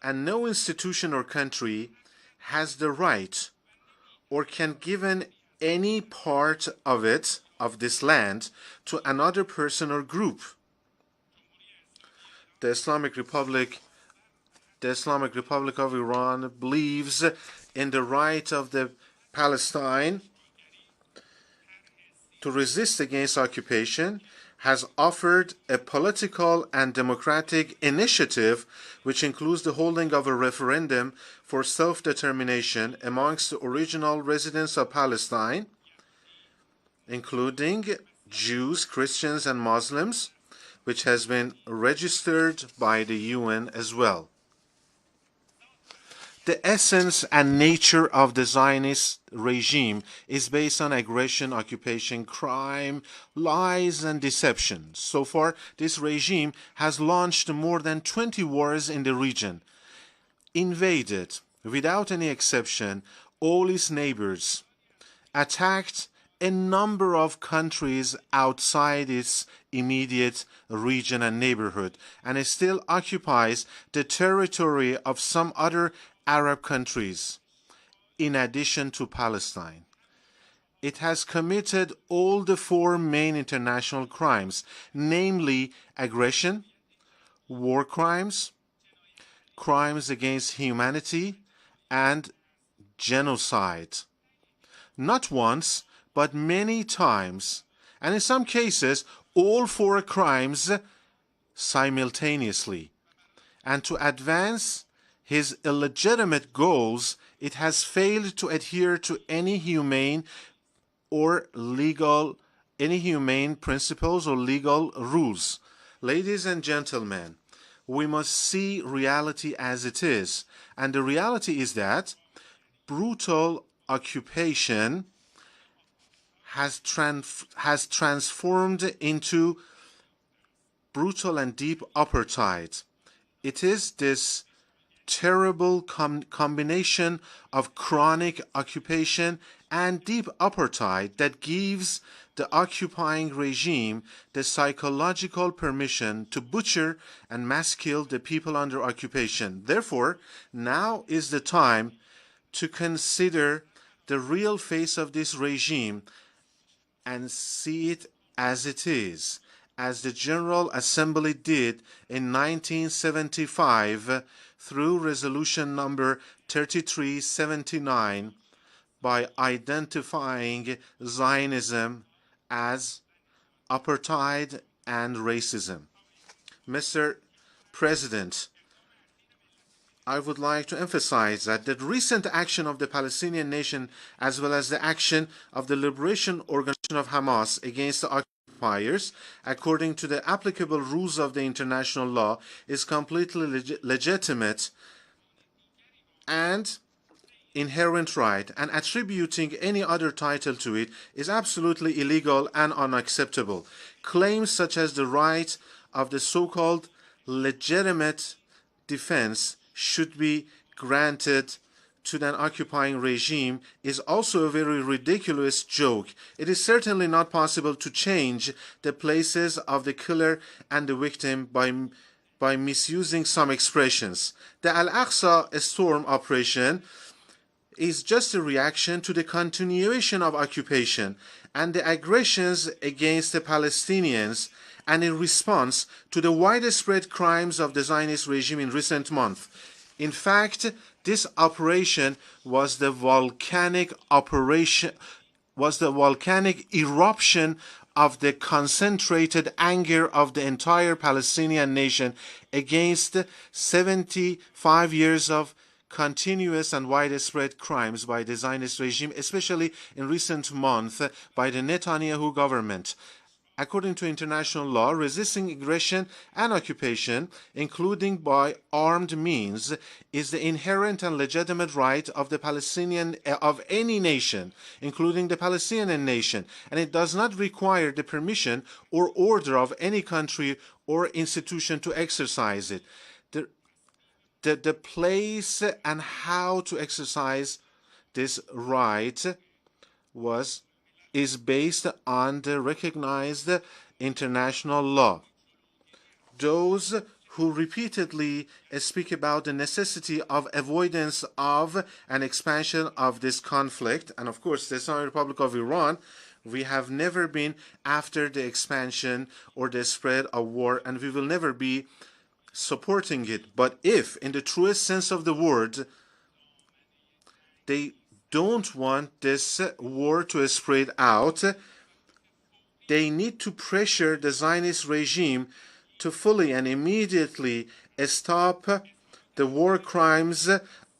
And no institution or country has the right or can give any part of it, of this land, to another person or group. The Islamic Republic of Iran believes in the right of the Palestine to resist against occupation, has offered a political and democratic initiative which includes the holding of a referendum for self-determination amongst the original residents of Palestine, including Jews, Christians, and Muslims, which has been registered by the UN as well. The essence and nature of the Zionist regime is based on aggression, occupation, crime, lies, and deception. So far, this regime has launched more than 20 wars in the region, invaded, without any exception, all its neighbors, attacked a number of countries outside its immediate region and neighborhood, and it still occupies the territory of some other Arab countries, in addition to Palestine. It has committed all the four main international crimes, namely aggression, war crimes, crimes against humanity, and genocide. Not once, but many times, and in some cases, all four crimes simultaneously. And to advance his illegitimate goals it has failed to adhere to any humane principles or legal rules. Ladies and gentlemen, we must see reality as it is. And the reality is that brutal occupation has transformed into brutal and deep apartheid. It is this terrible combination of chronic occupation and deep apartheid that gives the occupying regime the psychological permission to butcher and mass kill the people under occupation. Therefore, now is the time to consider the real face of this regime and see it as it is, as the General Assembly did in 1975 through resolution number 3379 by identifying Zionism as apartheid and racism. Mr. President, I would like to emphasize that the recent action of the Palestinian nation as well as the action of the Liberation Organization of Hamas against the occupiers, according to the applicable rules of the international law, is completely legitimate and inherent right, and attributing any other title to it is absolutely illegal and unacceptable. Claims such as the right of the so-called legitimate defense should be granted to an occupying regime is also a very ridiculous joke. It is certainly not possible to change the places of the killer and the victim by misusing some expressions. The Al-Aqsa storm operation is just a reaction to the continuation of occupation and the aggressions against the Palestinians, and in response to the widespread crimes of the Zionist regime in recent months. In fact, this operation was the volcanic eruption of the concentrated anger of the entire Palestinian nation against 75 years of continuous and widespread crimes by the Zionist regime, especially in recent months by the Netanyahu government. According to international law, resisting aggression and occupation, including by armed means, is the inherent and legitimate right of the of any nation, including the Palestinian nation, and it does not require the permission or order of any country or institution to exercise it. The place and how to exercise this right is based on the recognized international law. Those who repeatedly speak about the necessity of avoidance of an expansion of this conflict, and of course the Islamic Republic of Iran, we have never been after the expansion or the spread of war, and we will never be supporting it. But if, in the truest sense of the word, they don't want this war to spread out, they need to pressure the Zionist regime to fully and immediately stop the war crimes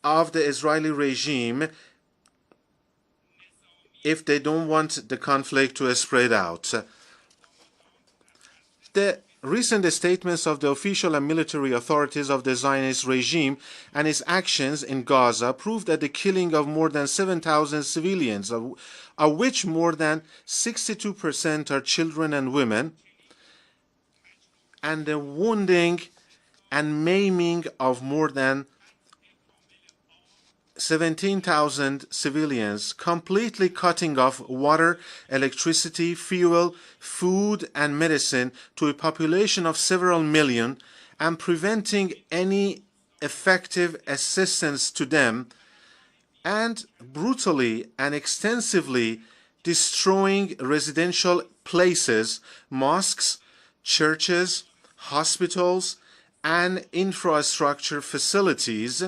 of the Israeli regime if they don't want the conflict to spread out. The recent statements of the official and military authorities of the Zionist regime and its actions in Gaza prove that the killing of more than 7,000 civilians, of which more than 62% are children and women, and the wounding and maiming of more than 17,000 civilians, completely cutting off water, electricity, fuel, food, and medicine to a population of several million, and preventing any effective assistance to them, and brutally and extensively destroying residential places, mosques, churches, hospitals, and infrastructure facilities,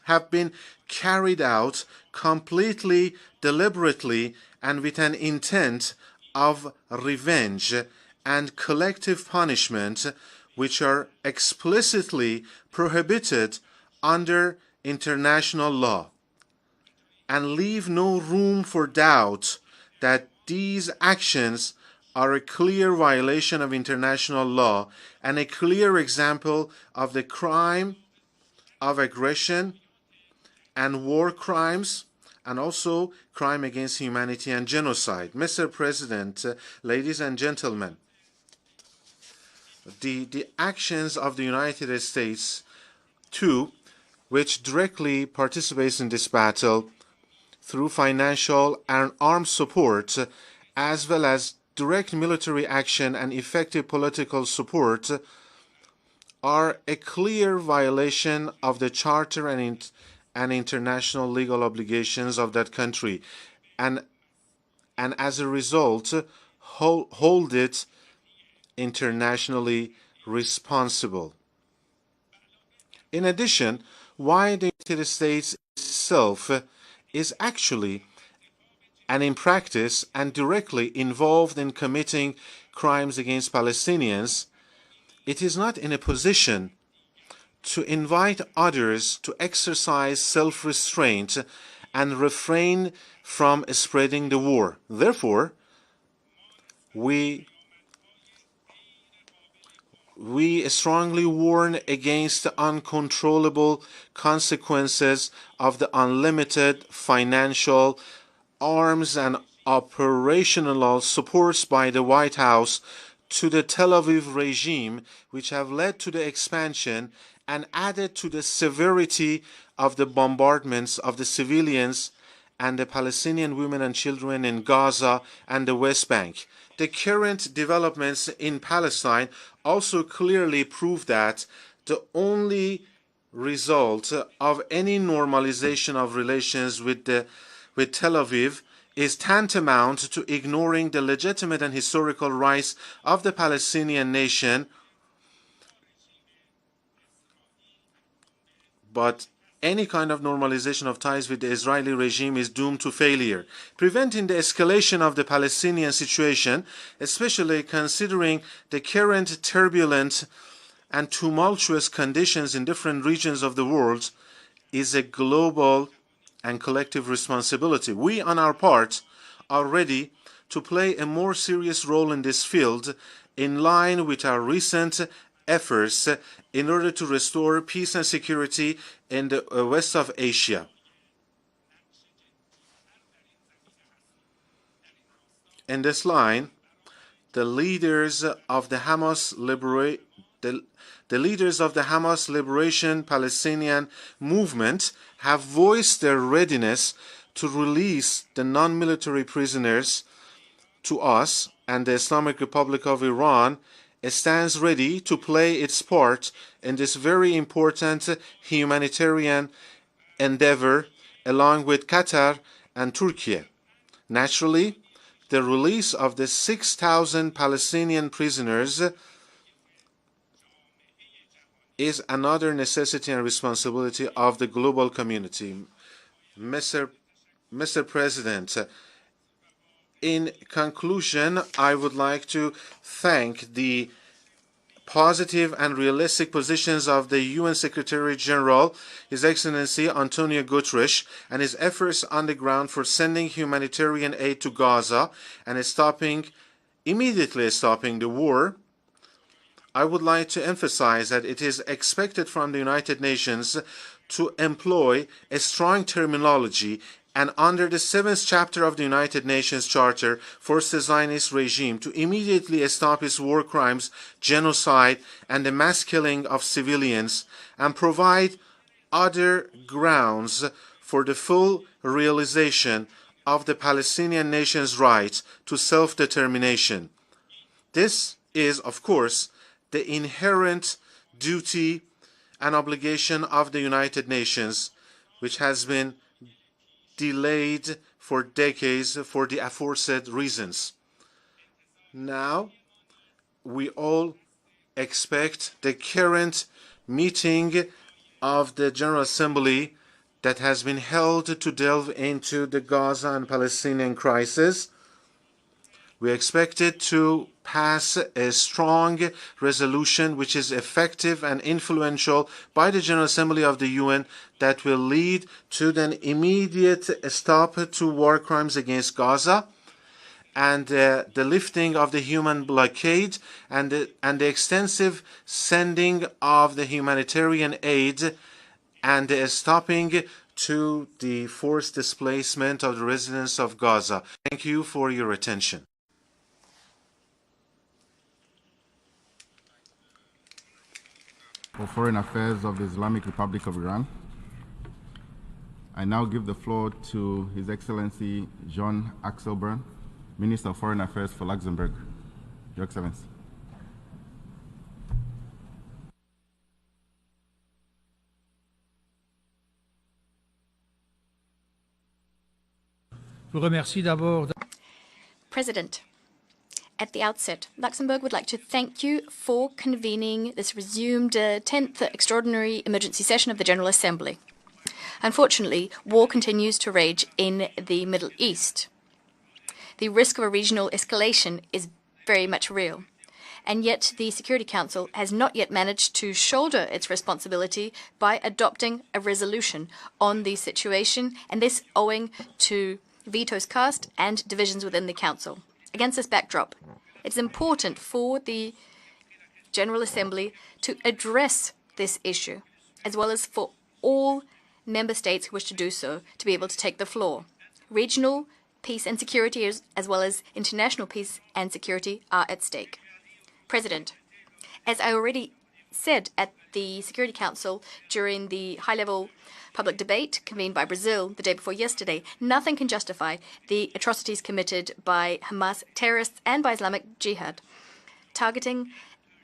have been carried out completely, deliberately, and with an intent of revenge and collective punishment, which are explicitly prohibited under international law. and leave no room for doubt that these actions are a clear violation of international law and a clear example of the crime of aggression and war crimes, and also crime against humanity and genocide. Mr. President, ladies and gentlemen, the actions of the United States, too, which directly participates in this battle through financial and armed support, as well as direct military action and effective political support, are a clear violation of the Charter and international legal obligations of that country, and as a result, hold it internationally responsible. In addition, why the United States itself is actually and in practice and directly involved in committing crimes against Palestinians, it is not in a position to invite others to exercise self-restraint and refrain from spreading the war. Therefore, we strongly warn against the uncontrollable consequences of the unlimited financial, arms, and operational supports by the White House to the Tel Aviv regime, which have led to the expansion and added to the severity of the bombardments of the civilians and the Palestinian women and children in Gaza and the West Bank. The current developments in Palestine also clearly prove that the only result of any normalization of relations with Tel Aviv is tantamount to ignoring the legitimate and historical rights of the Palestinian nation, but any kind of normalization of ties with the Israeli regime is doomed to failure. Preventing the escalation of the Palestinian situation, especially considering the current turbulent and tumultuous conditions in different regions of the world, is a global and collective responsibility. We, on our part, are ready to play a more serious role in this field in line with our recent efforts in order to restore peace and security in the west of Asia. In this line, the leaders of the Hamas Liberation Palestinian movement have voiced their readiness to release the non-military prisoners to us, and the Islamic Republic of Iran stands ready to play its part in this very important humanitarian endeavor along with Qatar and Turkey. Naturally, the release of the 6,000 Palestinian prisoners is another necessity and responsibility of the global community. Mr. President, in conclusion, I would like to thank the positive and realistic positions of the UN Secretary General, His Excellency Antonio Guterres, and his efforts on the ground for sending humanitarian aid to Gaza and immediately stopping the war. I would like to emphasize that it is expected from the United Nations to employ a strong terminology and under the 7th chapter of the United Nations Charter force the Zionist regime to immediately stop its war crimes, genocide, and the mass killing of civilians, and provide other grounds for the full realization of the Palestinian nation's right to self-determination. This is, of course, the inherent duty and obligation of the United Nations, which has been delayed for decades for the aforesaid reasons. Now, we all expect the current meeting of the General Assembly that has been held to delve into the Gaza and Palestinian crisis. We expect it to pass a strong resolution which is effective and influential by the General Assembly of the UN that will lead to an immediate stop to war crimes against Gaza and the lifting of the human blockade and the extensive sending of the humanitarian aid and the stopping to the forced displacement of the residents of Gaza. Thank you for your attention. For Foreign Affairs of the Islamic Republic of Iran. I now give the floor to His Excellency Jean Axelbrun, Minister of Foreign Affairs for Luxembourg. Your Excellency. President, at the outset, Luxembourg would like to thank you for convening this resumed 10th Extraordinary Emergency Session of the General Assembly. Unfortunately, war continues to rage in the Middle East. The risk of a regional escalation is very much real, and yet the Security Council has not yet managed to shoulder its responsibility by adopting a resolution on the situation, and this owing to vetoes cast and divisions within the Council. Against this backdrop, it's important for the General Assembly to address this issue, as well as for all member states who wish to do so to be able to take the floor. Regional peace and security, as well as international peace and security, are at stake. President, as I already said at the Security Council during the high-level public debate convened by Brazil the day before yesterday, nothing can justify the atrocities committed by Hamas terrorists and by Islamic Jihad, targeting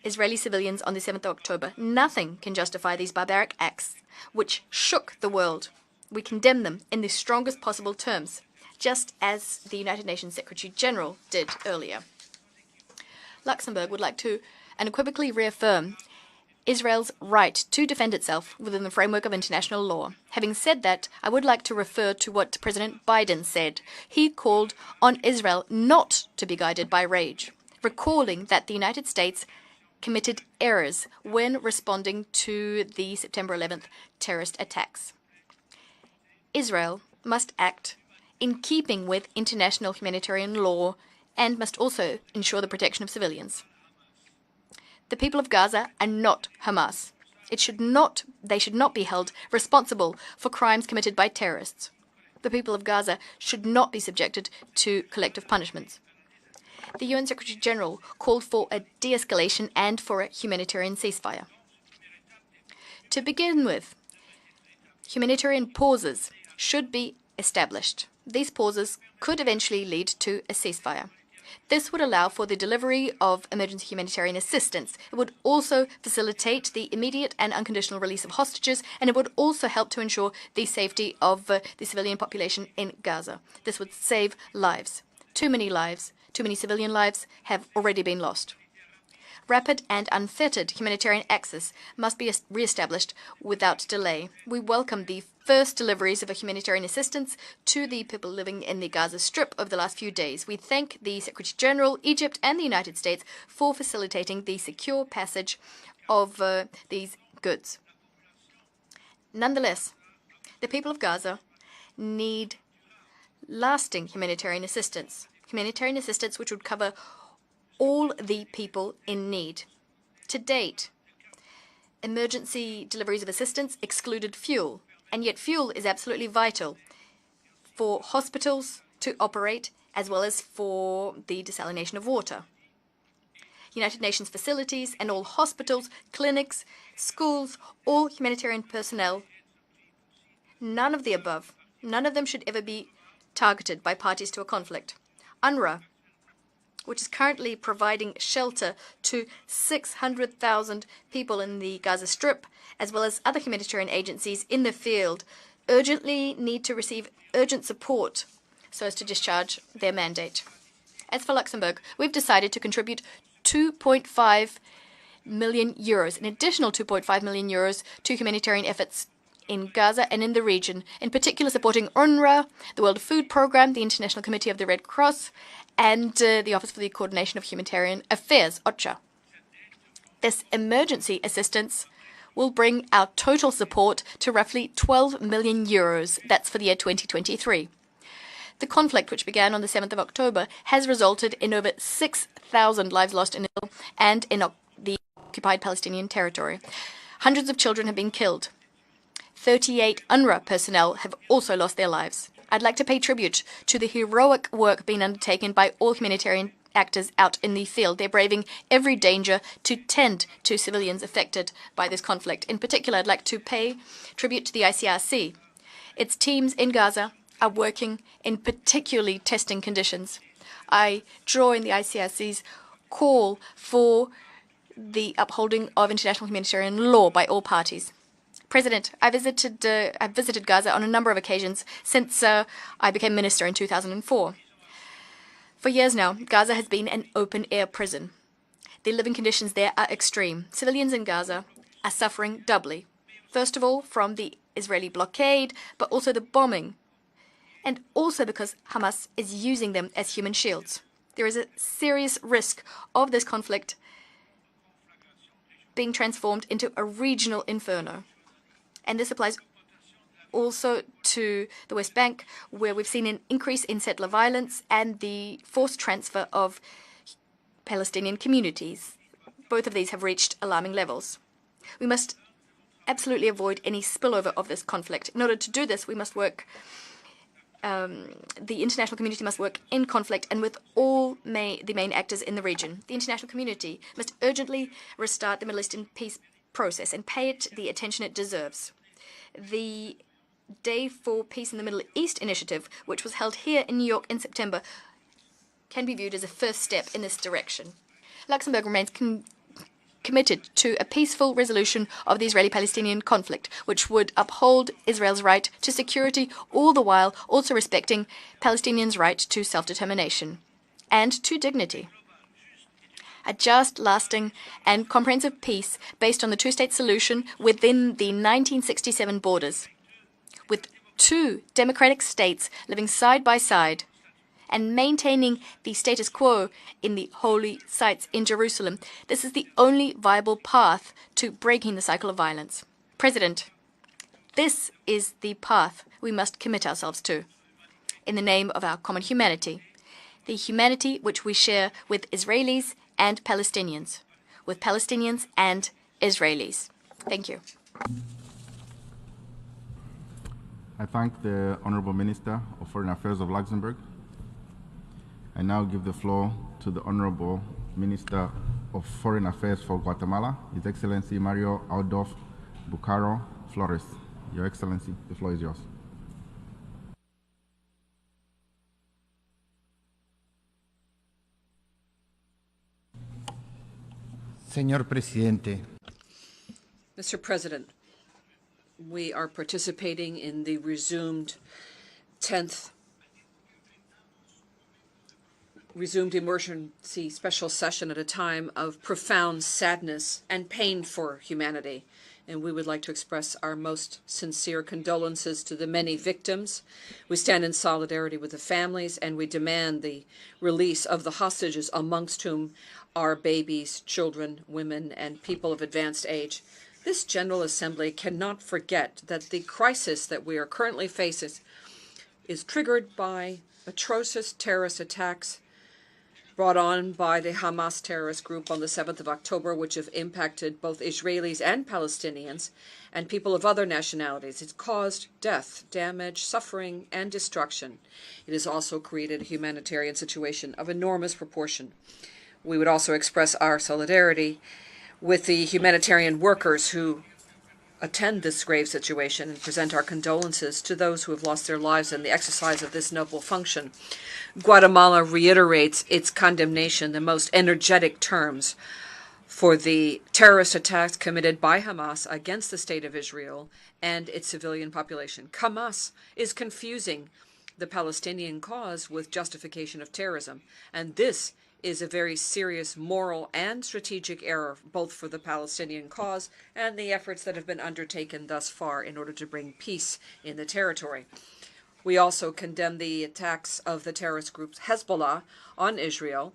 Israeli civilians on the 7th of October. Nothing can justify these barbaric acts, which shook the world. We condemn them in the strongest possible terms, just as the United Nations Secretary General did earlier. Luxembourg would like to unequivocally reaffirm Israel's right to defend itself within the framework of international law. Having said that, I would like to refer to what President Biden said. He called on Israel not to be guided by rage, recalling that the United States committed errors when responding to the September 11th terrorist attacks. Israel must act in keeping with international humanitarian law and must also ensure the protection of civilians. The people of Gaza are not Hamas. They should not be held responsible for crimes committed by terrorists. The people of Gaza should not be subjected to collective punishments. The UN Secretary General called for a de-escalation and for a humanitarian ceasefire. To begin with, humanitarian pauses should be established. These pauses could eventually lead to a ceasefire. This would allow for the delivery of emergency humanitarian assistance. It would also facilitate the immediate and unconditional release of hostages, and it would also help to ensure the safety of the civilian population in Gaza. This would save lives. Too many civilian lives have already been lost. Rapid and unfettered humanitarian access must be re-established without delay. We welcome the first deliveries of humanitarian assistance to the people living in the Gaza Strip over the last few days. We thank the Secretary General, Egypt, and the United States for facilitating the secure passage of these goods. Nonetheless, the people of Gaza need lasting humanitarian assistance which would cover all the people in need. To date, emergency deliveries of assistance excluded fuel, and yet fuel is absolutely vital for hospitals to operate as well as for the desalination of water. United Nations facilities and all hospitals, clinics, schools, all humanitarian personnel, none of the above, none of them should ever be targeted by parties to a conflict. UNRWA, which is currently providing shelter to 600,000 people in the Gaza Strip, as well as other humanitarian agencies in the field, urgently need to receive urgent support so as to discharge their mandate. As for Luxembourg, we've decided to contribute 2.5 million euros, an additional 2.5 million euros to humanitarian efforts in Gaza and in the region, in particular supporting UNRWA, the World Food Programme, the International Committee of the Red Cross, and the Office for the Coordination of Humanitarian Affairs, OCHA. This emergency assistance will bring our total support to roughly 12 million euros. That's for the year 2023. The conflict, which began on the 7th of October, has resulted in over 6,000 lives lost in Israel and in the occupied Palestinian territory. Hundreds of children have been killed. 38 UNRWA personnel have also lost their lives. I'd like to pay tribute to the heroic work being undertaken by all humanitarian actors out in the field. They're braving every danger to tend to civilians affected by this conflict. In particular, I'd like to pay tribute to the ICRC. Its teams in Gaza are working in particularly testing conditions. I join the ICRC's call for the upholding of international humanitarian law by all parties. President, I've visited Gaza on a number of occasions since I became minister in 2004. For years now, Gaza has been an open-air prison. The living conditions there are extreme. Civilians in Gaza are suffering doubly. First of all, from the Israeli blockade, but also the bombing, and also because Hamas is using them as human shields. There is a serious risk of this conflict being transformed into a regional inferno. And this applies also to the West Bank, where we've seen an increase in settler violence and the forced transfer of Palestinian communities. Both of these have reached alarming levels. We must absolutely avoid any spillover of this conflict. In order to do this, we must work the international community must work in conflict and with all the main actors in the region. The international community must urgently restart the Middle Eastern peace process and pay it the attention it deserves. The Day for Peace in the Middle East initiative, which was held here in New York in September, can be viewed as a first step in this direction. Luxembourg remains committed to a peaceful resolution of the Israeli-Palestinian conflict, which would uphold Israel's right to security, all the while also respecting Palestinians' right to self-determination and to dignity. A just, lasting, and comprehensive peace based on the two-state solution within the 1967 borders, with two democratic states living side by side and maintaining the status quo in the holy sites in Jerusalem. This is the only viable path to breaking the cycle of violence. President, this is the path we must commit ourselves to, in the name of our common humanity, the humanity which we share with Israelis and Palestinians, with Palestinians and Israelis. Thank you. I thank the Honorable Minister of Foreign Affairs of Luxembourg. I now give the floor to the Honorable Minister of Foreign Affairs for Guatemala, His Excellency Mario Adolfo Bucaro Flores. Your Excellency, the floor is yours. Señor Presidente. Mr. President, we are participating in the resumed 10th emergency special session at a time of profound sadness and pain for humanity. And we would like to express our most sincere condolences to the many victims. We stand in solidarity with the families, and we demand the release of the hostages, amongst whom are babies, children, women, and people of advanced age. This General Assembly cannot forget that the crisis that we are currently facing is triggered by atrocious terrorist attacks brought on by the Hamas terrorist group on the 7th of October, which have impacted both Israelis and Palestinians and people of other nationalities. It's caused death, damage, suffering, and destruction. It has also created a humanitarian situation of enormous proportion. We would also express our solidarity with the humanitarian workers who attend this grave situation and present our condolences to those who have lost their lives in the exercise of this noble function. Guatemala reiterates its condemnation in the most energetic terms for the terrorist attacks committed by Hamas against the State of Israel and its civilian population. Hamas is confusing the Palestinian cause with justification of terrorism, and this is a very serious moral and strategic error, both for the Palestinian cause and the efforts that have been undertaken thus far in order to bring peace in the territory. We also condemn the attacks of the terrorist group Hezbollah on Israel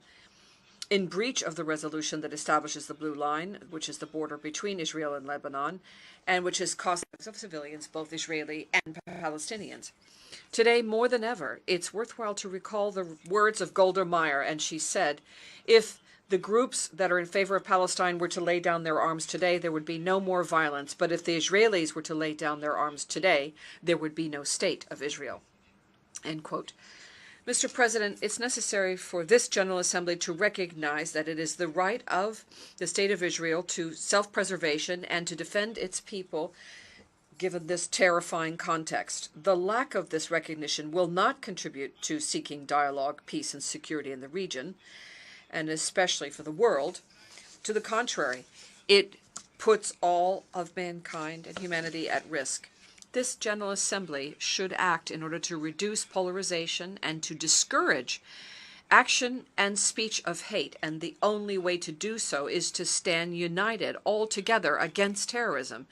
in breach of the resolution that establishes the Blue Line, which is the border between Israel and Lebanon, and which has cost lives of civilians, both Israeli and Palestinians. Today, more than ever, it's worthwhile to recall the words of Golda Meir, and she said, if the groups that are in favor of Palestine were to lay down their arms today, there would be no more violence. But if the Israelis were to lay down their arms today, there would be no state of Israel. End quote. Mr. President, it's necessary for this General Assembly to recognize that it is the right of the State of Israel to self-preservation and to defend its people given this terrifying context. The lack of this recognition will not contribute to seeking dialogue, peace, and security in the region, and especially for the world. To the contrary, it puts all of mankind and humanity at risk. This General Assembly should act in order to reduce polarization and to discourage action and speech of hate, and the only way to do so is to stand united all together against terrorism,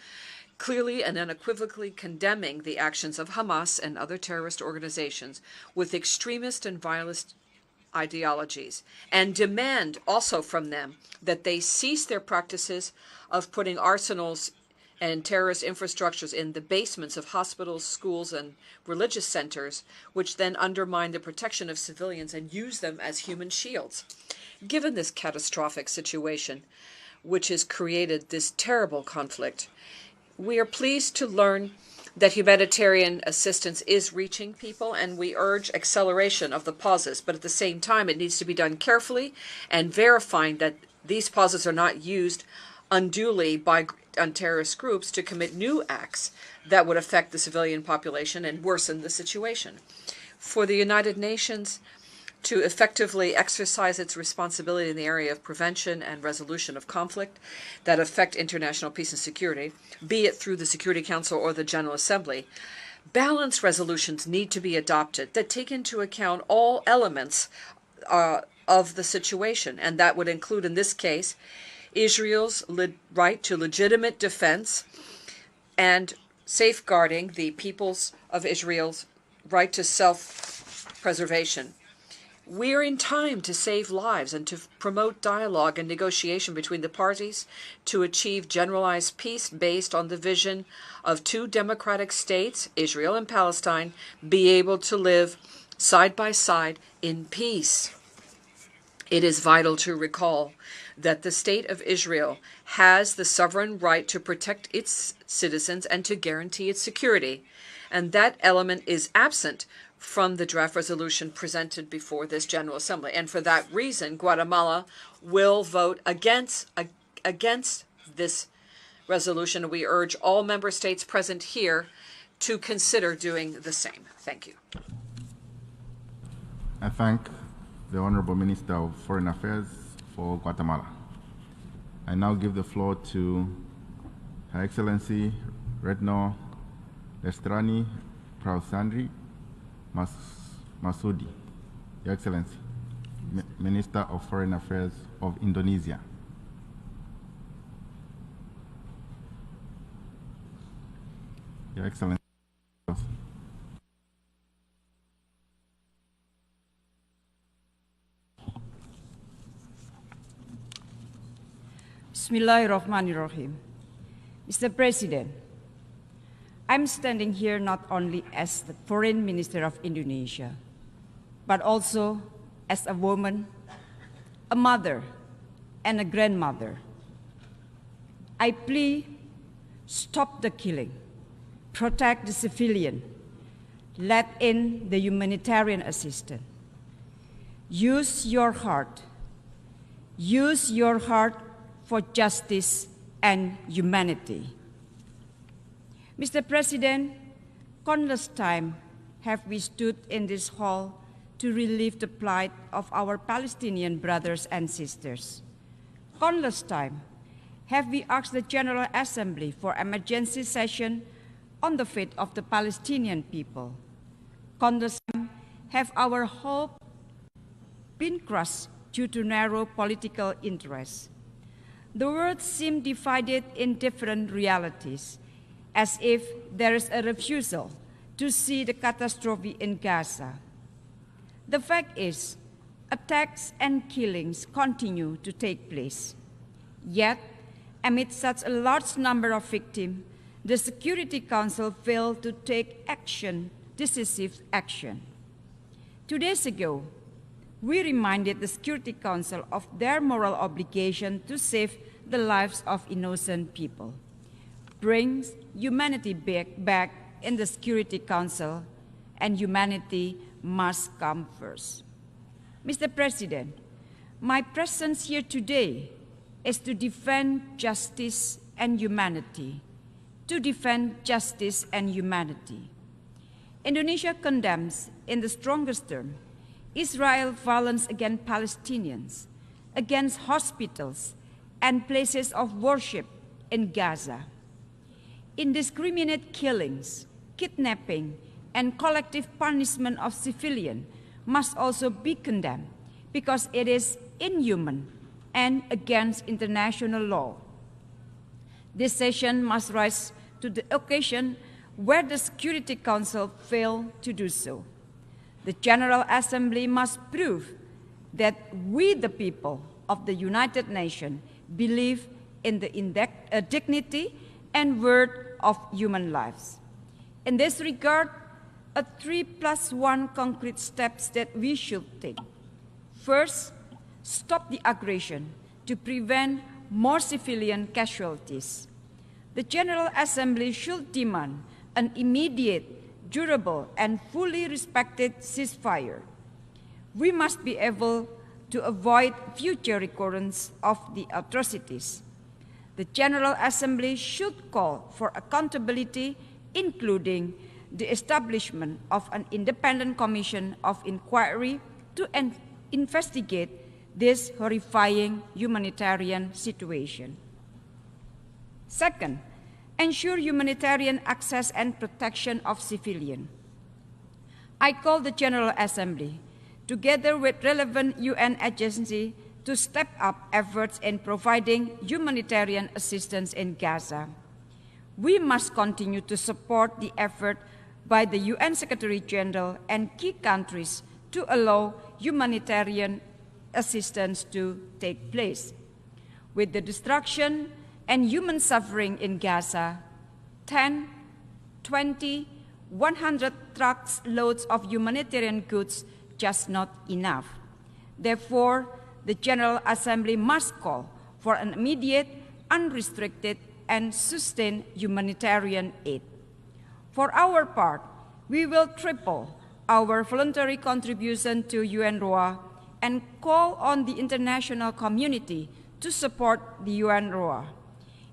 clearly and unequivocally condemning the actions of Hamas and other terrorist organizations with extremist and violent ideologies, and demand also from them that they cease their practices of putting arsenals and terrorist infrastructures in the basements of hospitals, schools, and religious centers, which then undermine the protection of civilians and use them as human shields. Given this catastrophic situation, which has created this terrible conflict, we are pleased to learn that humanitarian assistance is reaching people, and we urge acceleration of the pauses. But at the same time, it needs to be done carefully and verifying that these pauses are not used unduly on terrorist groups to commit new acts that would affect the civilian population and worsen the situation. For the United Nations to effectively exercise its responsibility in the area of prevention and resolution of conflict that affect international peace and security, be it through the Security Council or the General Assembly, balanced resolutions need to be adopted that take into account all elements of the situation, and that would include, in this case, Israel's right to legitimate defense and safeguarding the peoples of Israel's right to self-preservation. We're in time to save lives and to promote dialogue and negotiation between the parties to achieve generalized peace based on the vision of two democratic states, Israel and Palestine, be able to live side by side in peace. It is vital to recall that the State of Israel has the sovereign right to protect its citizens and to guarantee its security, and that element is absent from the draft resolution presented before this General Assembly. And for that reason, Guatemala will vote against this resolution. We urge all member states present here to consider doing the same. Thank you. I thank the Honorable Minister of Foreign Affairs for Guatemala. I now give the floor to Her Excellency Retno Lestrani Prausandri Masudi, Your Excellency, Minister of Foreign Affairs of Indonesia. Your Excellency. Bismillahirrahmanirrahim. Mr. President, I'm standing here not only as the Foreign Minister of Indonesia, but also as a woman, a mother, and a grandmother. I plea, stop the killing, protect the civilian, let in the humanitarian assistance. Use your heart for justice and humanity. Mr. President, countless times have we stood in this hall to relieve the plight of our Palestinian brothers and sisters. Countless times have we asked the General Assembly for emergency session on the fate of the Palestinian people. Countless times have our hope been crushed due to narrow political interests. The world seems divided in different realities, as if there is a refusal to see the catastrophe in Gaza. The fact is, attacks and killings continue to take place. Yet, amid such a large number of victims, the Security Council failed to take decisive action. 2 days ago, we reminded the Security Council of their moral obligation to save the lives of innocent people. Brings humanity back in the Security Council, and humanity must come first. Mr. President, my presence here today is to defend justice and humanity, to defend justice and humanity. Indonesia condemns, in the strongest term, Israel's violence against Palestinians, against hospitals and places of worship in Gaza. Indiscriminate killings, kidnapping, and collective punishment of civilians must also be condemned because it is inhuman and against international law. This session must rise to the occasion where the Security Council failed to do so. The General Assembly must prove that we, the people of the United Nations, believe in the dignity and worth of human lives. In this regard, 3+1 concrete steps that we should take. First, stop the aggression to prevent more civilian casualties. The General Assembly should demand an immediate, durable, and fully respected ceasefire. We must be able to avoid future recurrence of the atrocities. The General Assembly should call for accountability, including the establishment of an independent commission of inquiry to investigate this horrifying humanitarian situation. Second, ensure humanitarian access and protection of civilians. I call the General Assembly, together with relevant UN agencies, to step up efforts in providing humanitarian assistance in Gaza. We must continue to support the effort by the UN Secretary-General and key countries to allow humanitarian assistance to take place. With the destruction and human suffering in Gaza, 10, 20, 100 trucks loads of humanitarian goods just not enough. Therefore, the General Assembly must call for an immediate, unrestricted, and sustained humanitarian aid. For our part, we will triple our voluntary contribution to UNRWA and call on the international community to support the UNRWA.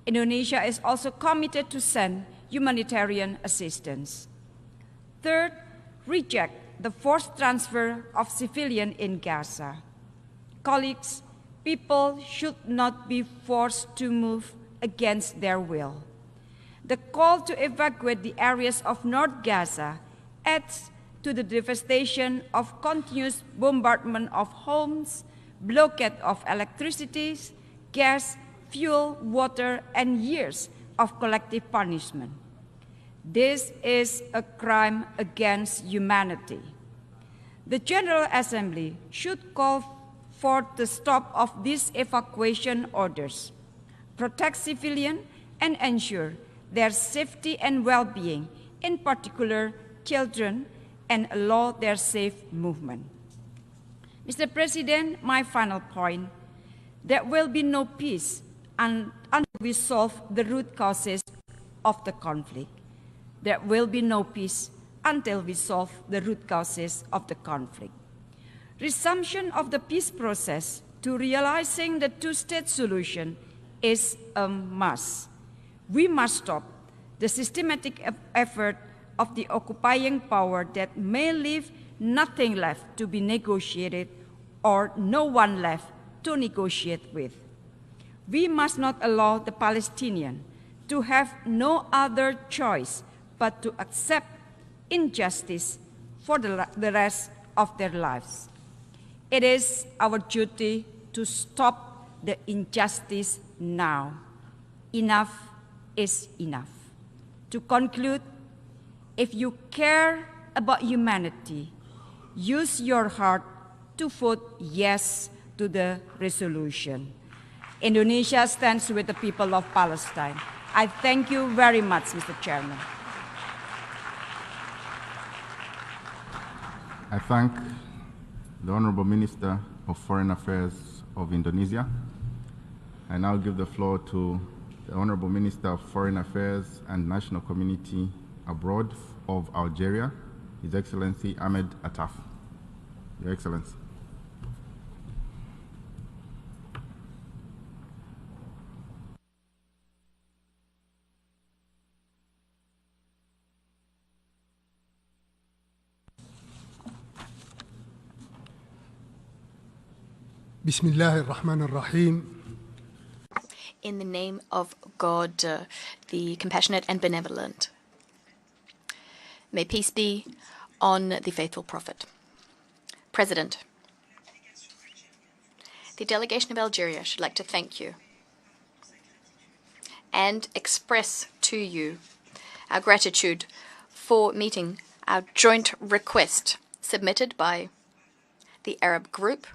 Indonesia is also committed to send humanitarian assistance. Third, reject the forced transfer of civilians in Gaza. Colleagues, people should not be forced to move against their will. The call to evacuate the areas of North Gaza adds to the devastation of continuous bombardment of homes, blockade of electricity, gas, fuel, water, and years of collective punishment. This is a crime against humanity. The General Assembly should call for the stop of these evacuation orders, protect civilians, and ensure their safety and well-being, in particular children, and allow their safe movement. Mr. President, my final point, there will be no peace until we solve the root causes of the conflict. There will be no peace until we solve the root causes of the conflict. Resumption of the peace process to realizing the two-state solution is a must. We must stop the systematic effort of the occupying power that may leave nothing left to be negotiated or no one left to negotiate with. We must not allow the Palestinians to have no other choice but to accept injustice for the rest of their lives. It is our duty to stop the injustice now. Enough is enough. To conclude, if you care about humanity, use your heart to vote yes to the resolution. Indonesia stands with the people of Palestine. I thank you very much, Mr. Chairman. I thank the Honorable Minister of Foreign Affairs of Indonesia. I now give the floor to the Honorable Minister of Foreign Affairs and National Community Abroad of Algeria, His Excellency Ahmed Attaf. Your Excellency. Bismillah ar-Rahman ar-Rahim. In the name of God, the compassionate and benevolent. May peace be on the faithful prophet. President, the delegation of Algeria should like to thank you and express to you our gratitude for meeting our joint request submitted by the Arab Group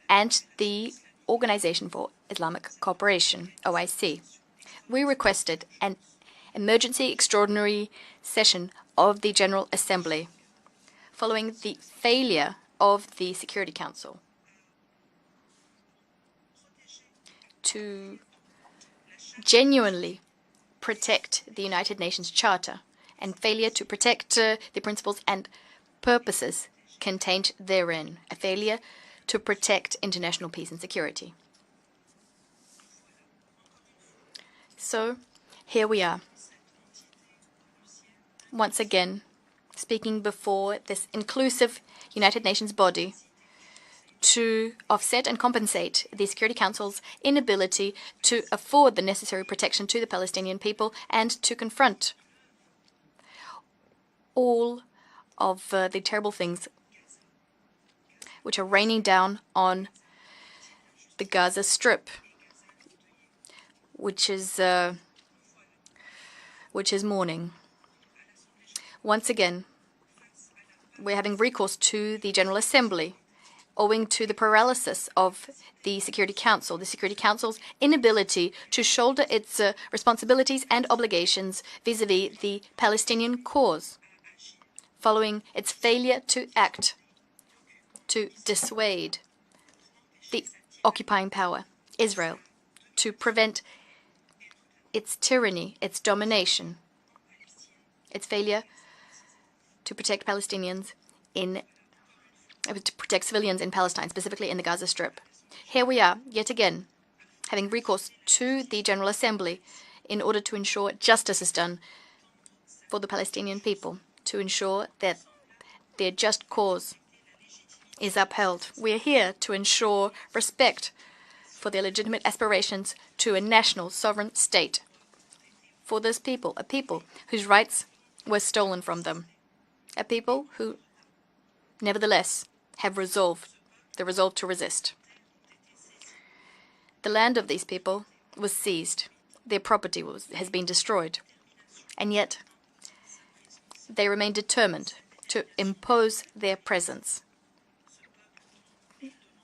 and the Organization for Islamic Cooperation, OIC. We requested an emergency extraordinary session of the General Assembly following the failure of the Security Council to genuinely protect the United Nations Charter and failure to protect the principles and purposes contained therein, a failure to protect international peace and security. So, here we are, once again, speaking before this inclusive United Nations body to offset and compensate the Security Council's inability to afford the necessary protection to the Palestinian people and to confront all of the terrible things which are raining down on the Gaza Strip, which is mourning. Once again, we're having recourse to the General Assembly, owing to the paralysis of the Security Council, the Security Council's inability to shoulder its responsibilities and obligations vis-à-vis the Palestinian cause, following its failure to act to dissuade the occupying power, Israel, to prevent its tyranny, its domination, its failure to protect Palestinians to protect civilians in Palestine, specifically in the Gaza Strip. Here we are, yet again, having recourse to the General Assembly in order to ensure justice is done for the Palestinian people, to ensure that their just cause is upheld. We are here to ensure respect for their legitimate aspirations to a national sovereign state. For this people, a people whose rights were stolen from them, a people who, nevertheless, have the resolve to resist. The land of these people was seized. Their property has been destroyed. And yet, they remain determined to impose their presence.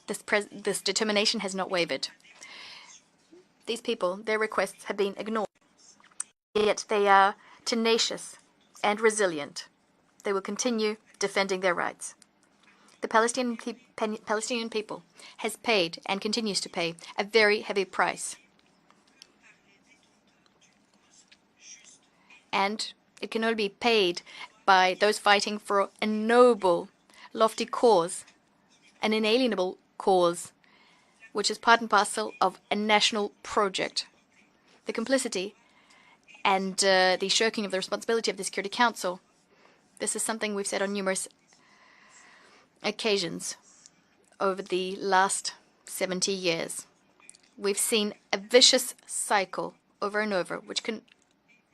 This determination has not wavered. These people, their requests have been ignored. Yet they are tenacious and resilient. They will continue defending their rights. The Palestinian people has paid and continues to pay a very heavy price. And it can only be paid by those fighting for a noble, lofty cause, an inalienable cause, which is part and parcel of a national project. The complicity and the shirking of the responsibility of the Security Council, this is something we've said on numerous occasions over the last 70 years. We've seen a vicious cycle over and over, which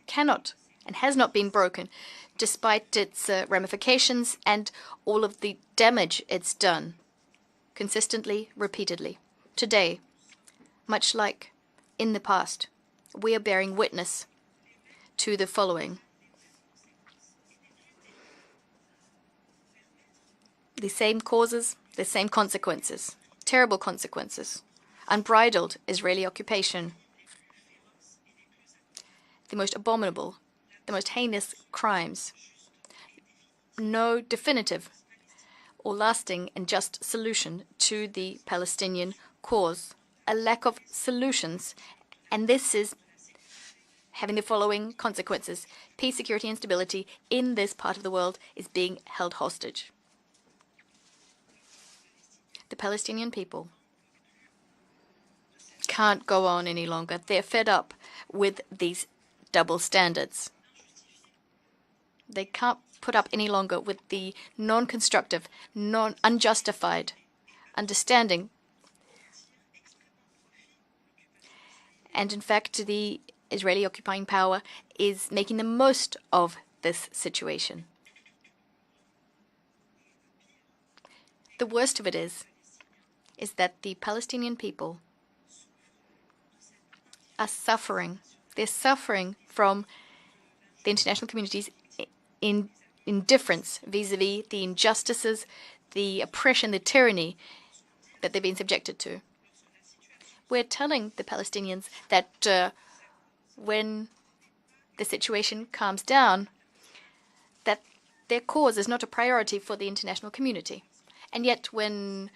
cannot and has not been broken, despite its ramifications and all of the damage it's done consistently, repeatedly. Today, much like in the past, we are bearing witness to the following. The same causes, the same consequences, terrible consequences, unbridled Israeli occupation, the most abominable, the most heinous crimes, no definitive or lasting and just solution to the Palestinian cause, a lack of solutions, and this is having the following consequences. Peace, security, and stability in this part of the world is being held hostage. The Palestinian people can't go on any longer. They're fed up with these double standards. They can't put up any longer with the non-constructive, unjustified understanding. And in fact, the Israeli occupying power is making the most of this situation. The worst of it is that the Palestinian people are suffering. They're suffering from the international community's indifference vis-à-vis the injustices, the oppression, the tyranny that they've been subjected to. We're telling the Palestinians that when the situation calms down, that their cause is not a priority for the international community. And yet when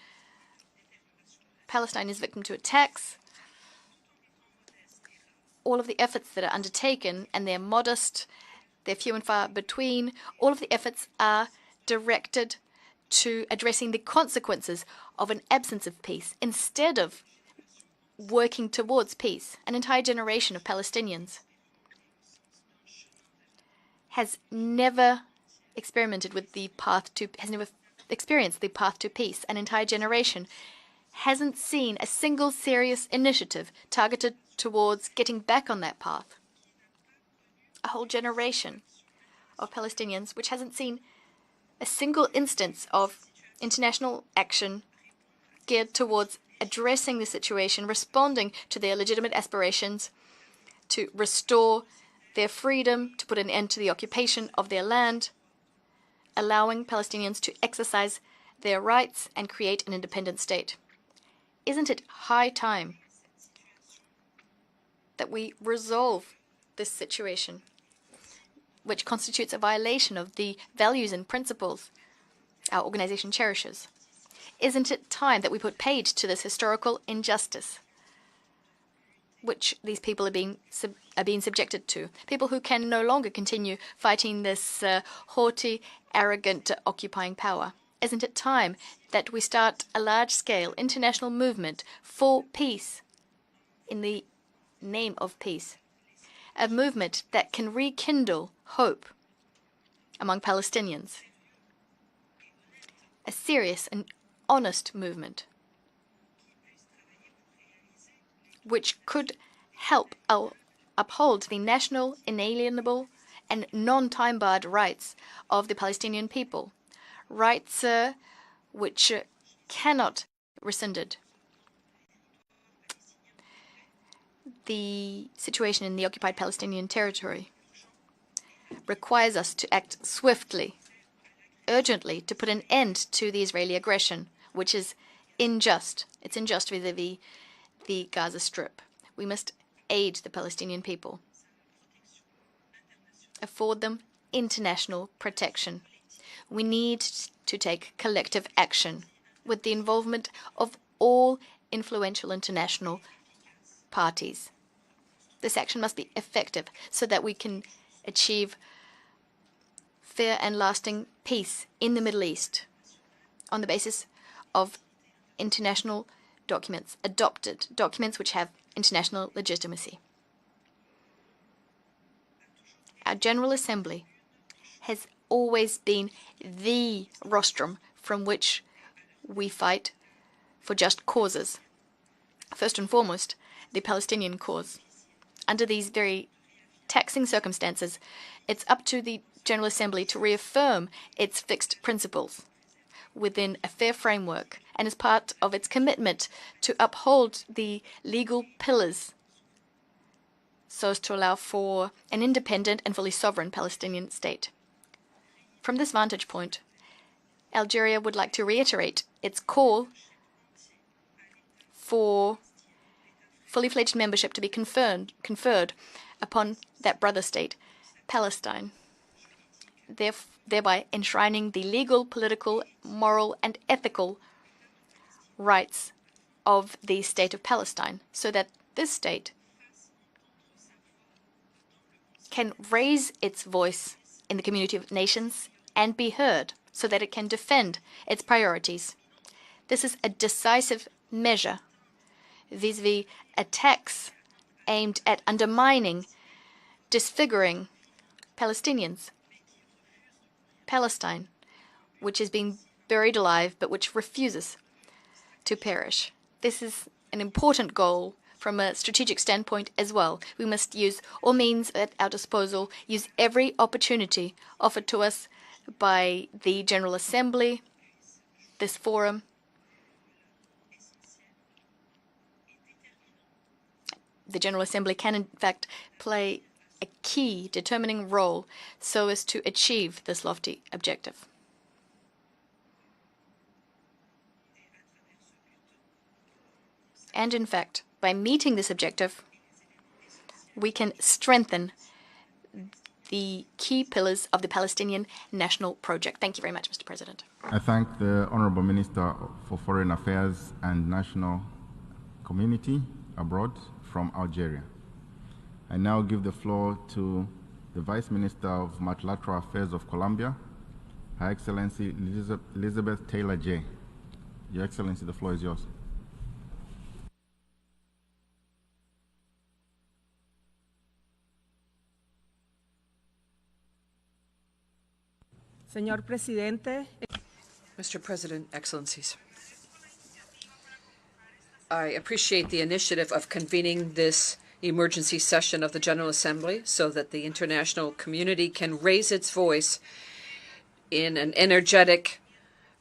Palestine is victim to attacks, all of the efforts that are undertaken, and they're modest, they're few and far between, all of the efforts are directed to addressing the consequences of an absence of peace instead of working towards peace. An entire generation of Palestinians has never experimented with the path to, has never experienced the path to peace. An entire generation hasn't seen a single serious initiative targeted towards getting back on that path. A whole generation of Palestinians which hasn't seen a single instance of international action geared towards addressing the situation, responding to their legitimate aspirations to restore their freedom, to put an end to the occupation of their land, allowing Palestinians to exercise their rights and create an independent state. Isn't it high time that we resolve this situation, which constitutes a violation of the values and principles our organization cherishes? Isn't it time that we put paid to this historical injustice which these people are being subjected to? People who can no longer continue fighting this haughty, arrogant, occupying power. Isn't it time that we start a large-scale international movement for peace, in the name of peace? A movement that can rekindle hope among Palestinians. A serious and honest movement which could help uphold the national, inalienable, and non-time-barred rights of the Palestinian people. Rights which cannot be rescinded. The situation in the occupied Palestinian territory requires us to act swiftly, urgently, to put an end to the Israeli aggression, which is unjust. It's unjust vis-à-vis the Gaza Strip. We must aid the Palestinian people, afford them international protection. We need to take collective action with the involvement of all influential international parties. This action must be effective so that we can achieve fair and lasting peace in the Middle East on the basis of international documents, adopted documents which have international legitimacy. Our General Assembly has always been the rostrum from which we fight for just causes. First and foremost, the Palestinian cause. Under these very taxing circumstances, it's up to the General Assembly to reaffirm its fixed principles within a fair framework and is part of its commitment to uphold the legal pillars so as to allow for an independent and fully sovereign Palestinian state. From this vantage point, Algeria would like to reiterate its call for fully fledged membership to be conferred upon that brother state, Palestine, thereby enshrining the legal, political, moral, and ethical rights of the state of Palestine, so that this state can raise its voice in the community of nations and be heard, so that it can defend its priorities. This is a decisive measure vis-à-vis attacks aimed at undermining, disfiguring Palestinians. Palestine, which is being buried alive but which refuses to perish. This is an important goal from a strategic standpoint as well. We must use all means at our disposal, use every opportunity offered to us by the General Assembly, this forum. The General Assembly can, in fact, play a key determining role so as to achieve this lofty objective. And in fact, by meeting this objective, we can strengthen the key pillars of the Palestinian national project. Thank you very much, Mr. President. I thank the Honorable Minister for Foreign Affairs and National Community abroad from Algeria. I now give the floor to the Vice Minister of Multilateral Affairs of Colombia, Her Excellency Elizabeth Taylor Jay. Your Excellency, the floor is yours. Señor Presidente. Mr. President, Excellencies, I appreciate the initiative of convening this emergency session of the General Assembly so that the international community can raise its voice in an energetic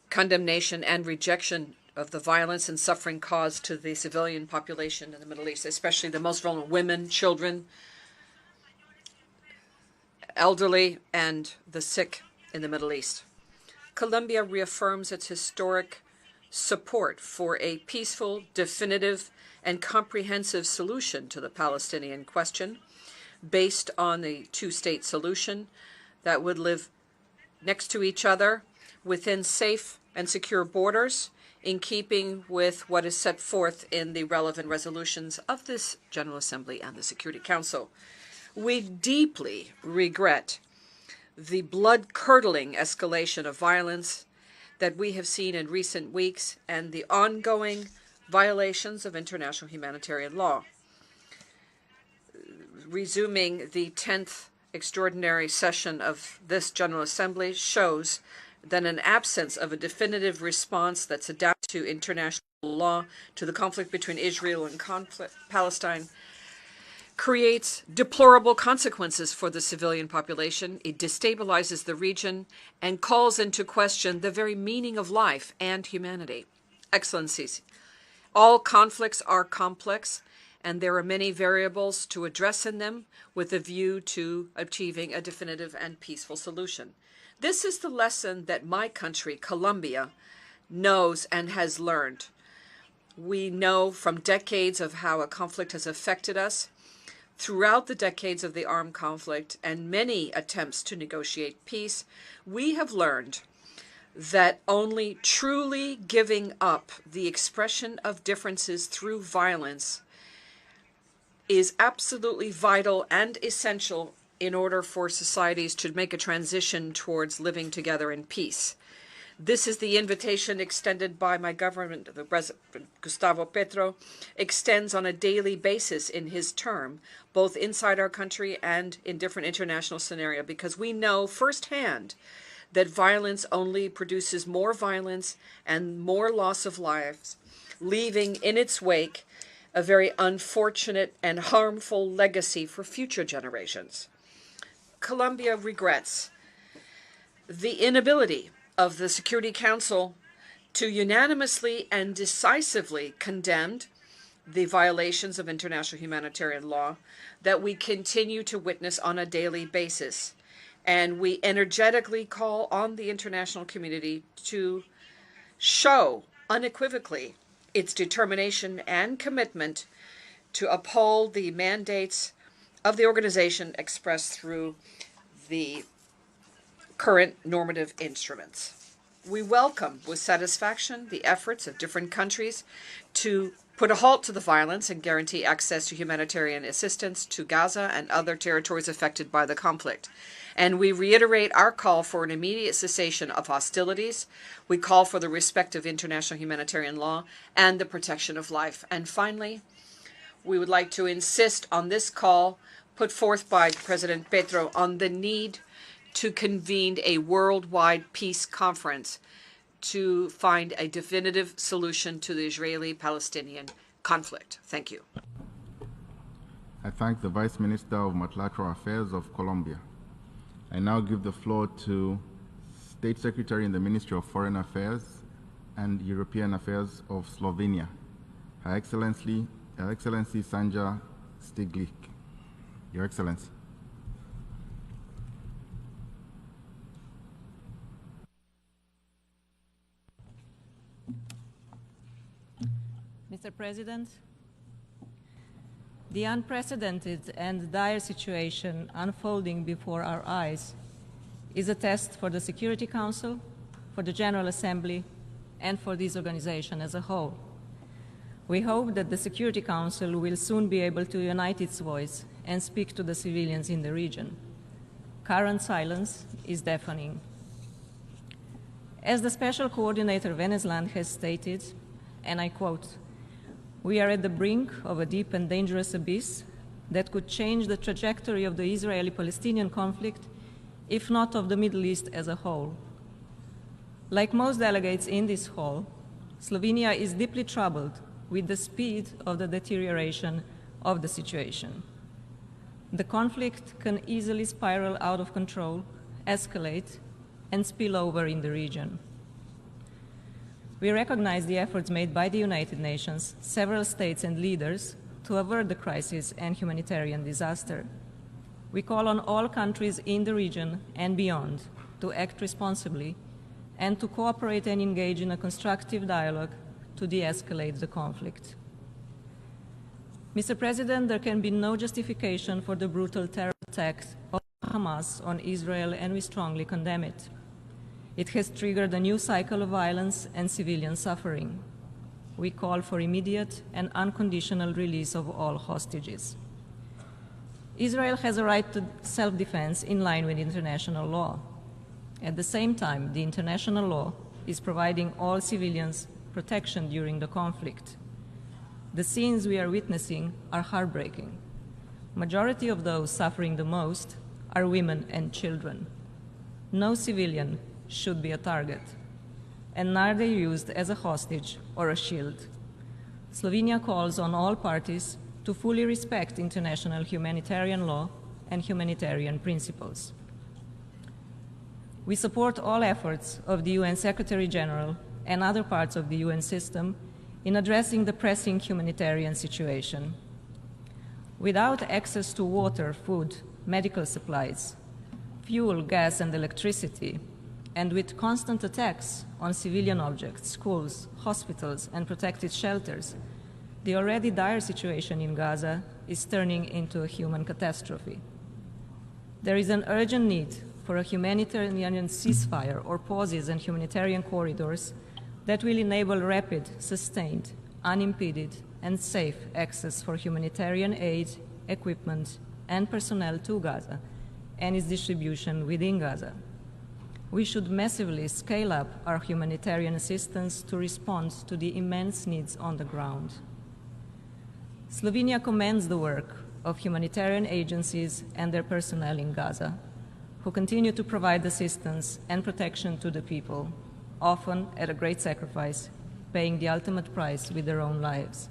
condemnation and rejection of the violence and suffering caused to the civilian population in the Middle East, especially the most vulnerable women, children, elderly, and the sick in the Middle East. Colombia reaffirms its historic support for a peaceful, definitive, and comprehensive solution to the Palestinian question based on the two-state solution that would live next to each other within safe and secure borders in keeping with what is set forth in the relevant resolutions of this General Assembly and the Security Council. We deeply regret the blood-curdling escalation of violence that we have seen in recent weeks and the ongoing violations of international humanitarian law. Resuming the 10th extraordinary session of this General Assembly shows that an absence of a definitive response that's adapted to international law to the conflict between Israel and Palestine creates deplorable consequences for the civilian population. It destabilizes the region and calls into question the very meaning of life and humanity. Excellencies, all conflicts are complex, and there are many variables to address in them with a view to achieving a definitive and peaceful solution. This is the lesson that my country, Colombia, knows and has learned. We know from decades of how a conflict has affected us. Throughout the decades of the armed conflict and many attempts to negotiate peace, we have learned that only truly giving up the expression of differences through violence is absolutely vital and essential in order for societies to make a transition towards living together in peace. This is the invitation extended by my government. The President, Gustavo Petro, extends on a daily basis in his term, both inside our country and in different international scenarios, because we know firsthand that violence only produces more violence and more loss of lives, leaving in its wake a very unfortunate and harmful legacy for future generations. Colombia regrets the inability of the Security Council to unanimously and decisively condemn the violations of international humanitarian law that we continue to witness on a daily basis. And we energetically call on the international community to show unequivocally its determination and commitment to uphold the mandates of the organization expressed through the current normative instruments. We welcome with satisfaction the efforts of different countries to put a halt to the violence and guarantee access to humanitarian assistance to Gaza and other territories affected by the conflict. And we reiterate our call for an immediate cessation of hostilities. We call for the respect of international humanitarian law and the protection of life. And finally, we would like to insist on this call put forth by President Petro on the need to convene a worldwide peace conference to find a definitive solution to the Israeli-Palestinian conflict. Thank you. I thank the Vice Minister of Multilateral Affairs of Colombia. I now give the floor to State Secretary in the Ministry of Foreign Affairs and European Affairs of Slovenia, Her Excellency Sanja Stiglic. Your Excellency. Mr. President, the unprecedented and dire situation unfolding before our eyes is a test for the Security Council, for the General Assembly, and for this organization as a whole. We hope that the Security Council will soon be able to unite its voice and speak to the civilians in the region. Current silence is deafening. As the Special Coordinator Venezuelan has stated, and I quote, "We are at the brink of a deep and dangerous abyss that could change the trajectory of the Israeli-Palestinian conflict, if not of the Middle East as a whole." Like most delegates in this hall, Slovenia is deeply troubled with the speed of the deterioration of the situation. The conflict can easily spiral out of control, escalate, and spill over in the region. We recognize the efforts made by the United Nations, several states and leaders to avert the crisis and humanitarian disaster. We call on all countries in the region and beyond to act responsibly and to cooperate and engage in a constructive dialogue to de-escalate the conflict. Mr. President, there can be no justification for the brutal terror attack of Hamas on Israel, and we strongly condemn it. It has triggered a new cycle of violence and civilian suffering. We call for immediate and unconditional release of all hostages. Israel has a right to self-defense in line with international law. At the same time, the international law is providing all civilians protection during the conflict. The scenes we are witnessing are heartbreaking. Majority of those suffering the most are women and children. No civilian should be a target, and neither used as a hostage or a shield. Slovenia calls on all parties to fully respect international humanitarian law and humanitarian principles. We support all efforts of the UN Secretary General and other parts of the UN system in addressing the pressing humanitarian situation. Without access to water, food, medical supplies, fuel, gas, and electricity, and with constant attacks on civilian objects, schools, hospitals, and protected shelters, the already dire situation in Gaza is turning into a human catastrophe. There is an urgent need for a humanitarian ceasefire or pauses and humanitarian corridors that will enable rapid, sustained, unimpeded, and safe access for humanitarian aid, equipment, and personnel to Gaza and its distribution within Gaza. We should massively scale up our humanitarian assistance to respond to the immense needs on the ground. Slovenia commends the work of humanitarian agencies and their personnel in Gaza, who continue to provide assistance and protection to the people, often at a great sacrifice, paying the ultimate price with their own lives.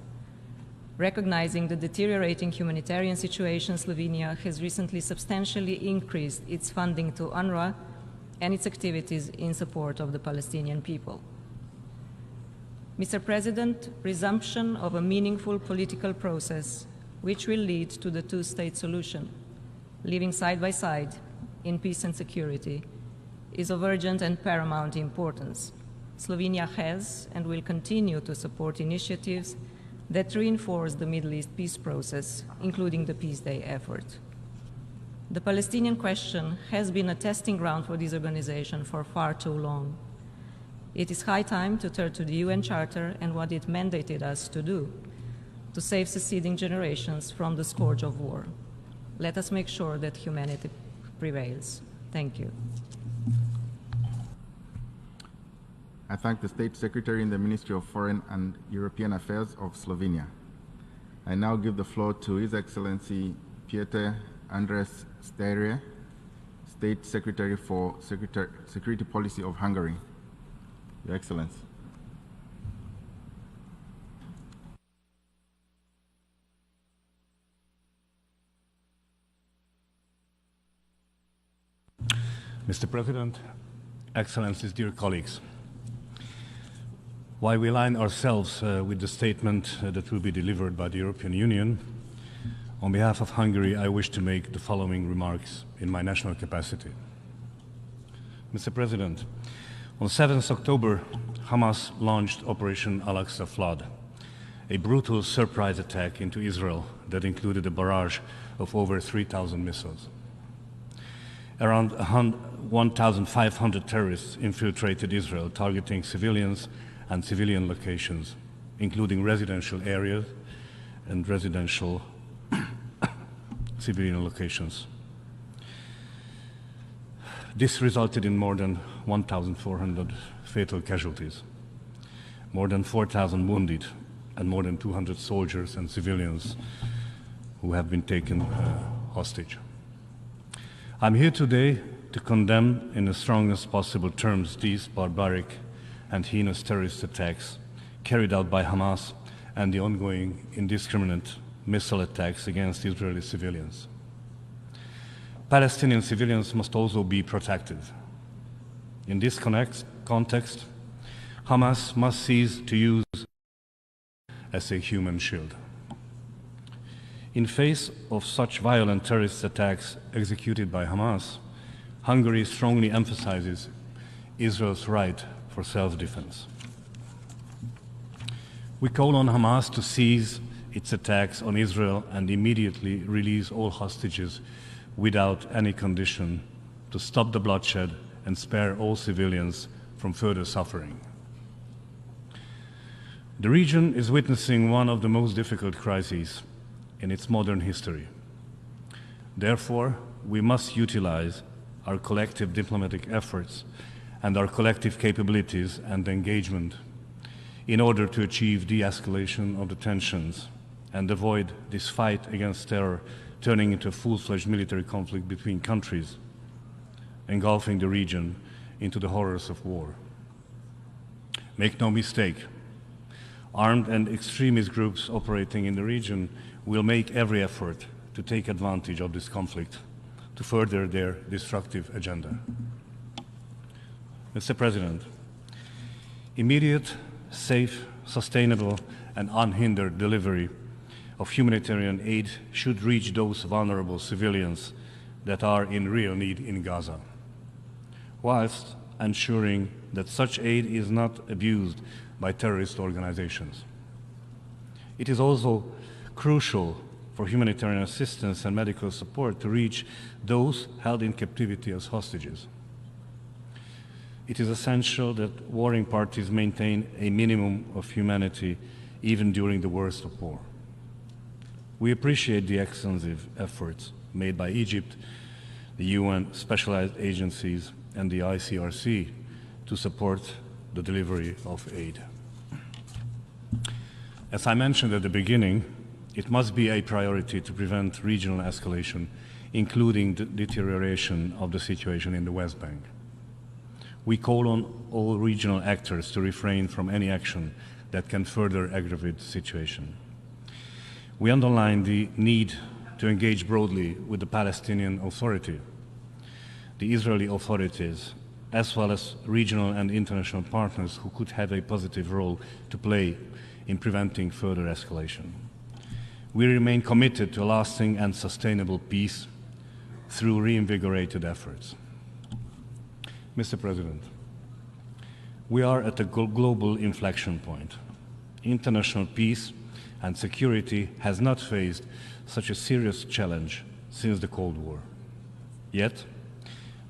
Recognizing the deteriorating humanitarian situation, Slovenia has recently substantially increased its funding to UNRWA and its activities in support of the Palestinian people. Mr. President, resumption of a meaningful political process which will lead to the two-state solution, living side by side in peace and security, is of urgent and paramount importance. Slovenia has and will continue to support initiatives that reinforce the Middle East peace process, including the Peace Day effort. The Palestinian question has been a testing ground for this organization for far too long. It is high time to turn to the UN Charter and what it mandated us to do, to save succeeding generations from the scourge of war. Let us make sure that humanity prevails. Thank you. I thank the State Secretary in the Ministry of Foreign and European Affairs of Slovenia. I now give the floor to His Excellency Peter Andres Steire, State Secretary for Security Policy of Hungary. Your Excellency. Mr. President, Excellencies, dear colleagues, while we align ourselves with the statement that will be delivered by the European Union, on behalf of Hungary, I wish to make the following remarks in my national capacity. Mr. President, on 7th October, Hamas launched Operation Al-Aqsa Flood, a brutal surprise attack into Israel that included a barrage of over 3,000 missiles. Around 1,500 terrorists infiltrated Israel, targeting civilians and civilian locations, including residential areas and residential civilian locations. This resulted in more than 1,400 fatal casualties, more than 4,000 wounded, and more than 200 soldiers and civilians who have been taken hostage. I'm here today to condemn in the strongest possible terms these barbaric and heinous terrorist attacks carried out by Hamas and the ongoing indiscriminate missile attacks against Israeli civilians. Palestinian civilians must also be protected. In this context, Hamas must cease to use as a human shield. In face of such violent terrorist attacks executed by Hamas, Hungary strongly emphasizes Israel's right for self-defense. We call on Hamas to cease its attacks on Israel and immediately release all hostages without any condition, to stop the bloodshed and spare all civilians from further suffering. The region is witnessing one of the most difficult crises in its modern history. Therefore, we must utilize our collective diplomatic efforts and our collective capabilities and engagement in order to achieve de-escalation of the tensions and avoid this fight against terror turning into a full-fledged military conflict between countries, engulfing the region into the horrors of war. Make no mistake, armed and extremist groups operating in the region will make every effort to take advantage of this conflict to further their destructive agenda. Mr. President, immediate, safe, sustainable, and unhindered delivery of humanitarian aid should reach those vulnerable civilians that are in real need in Gaza, whilst ensuring that such aid is not abused by terrorist organizations. It is also crucial for humanitarian assistance and medical support to reach those held in captivity as hostages. It is essential that warring parties maintain a minimum of humanity even during the worst of war. We appreciate the extensive efforts made by Egypt, the UN specialized agencies, and the ICRC to support the delivery of aid. As I mentioned at the beginning, it must be a priority to prevent regional escalation, including the deterioration of the situation in the West Bank. We call on all regional actors to refrain from any action that can further aggravate the situation. We underline the need to engage broadly with the Palestinian Authority, the Israeli authorities, as well as regional and international partners who could have a positive role to play in preventing further escalation. We remain committed to lasting and sustainable peace through reinvigorated efforts. Mr. President, we are at a global inflection point. International peace and security has not faced such a serious challenge since the Cold War. Yet,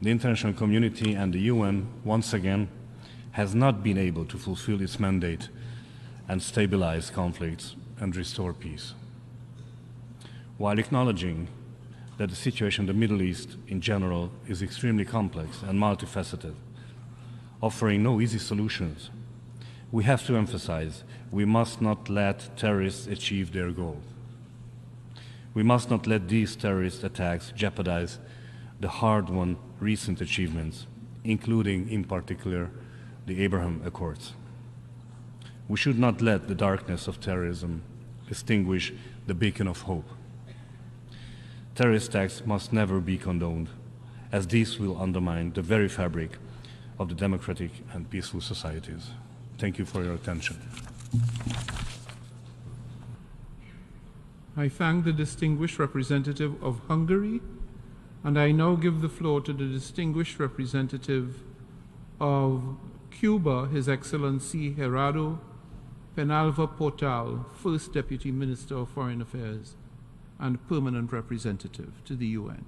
the international community and the UN, once again, has not been able to fulfill its mandate and stabilize conflicts and restore peace. While acknowledging that the situation in the Middle East in general is extremely complex and multifaceted, offering no easy solutions, we have to emphasize we must not let terrorists achieve their goal. We must not let these terrorist attacks jeopardize the hard-won recent achievements, including, in particular, the Abraham Accords. We should not let the darkness of terrorism extinguish the beacon of hope. Terrorist attacks must never be condoned, as these will undermine the very fabric of the democratic and peaceful societies. Thank you for your attention. I thank the distinguished representative of Hungary, and I now give the floor to the distinguished representative of Cuba, His Excellency Gerardo Penalva Portal, First Deputy Minister of Foreign Affairs and Permanent Representative to the UN.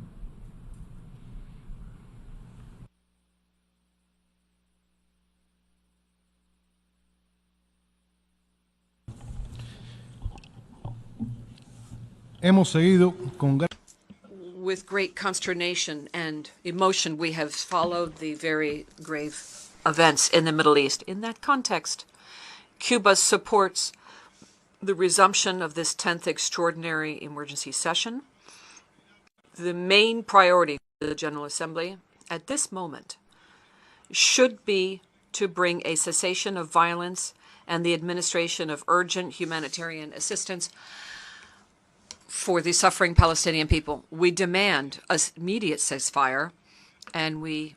Hemos seguido con With great consternation and emotion, we have followed the very grave events in the Middle East. In that context, Cuba supports the resumption of this 10th extraordinary emergency session. The main priority for the General Assembly at this moment should be to bring a cessation of violence and the administration of urgent humanitarian assistance for the suffering Palestinian people. We demand an immediate ceasefire, and we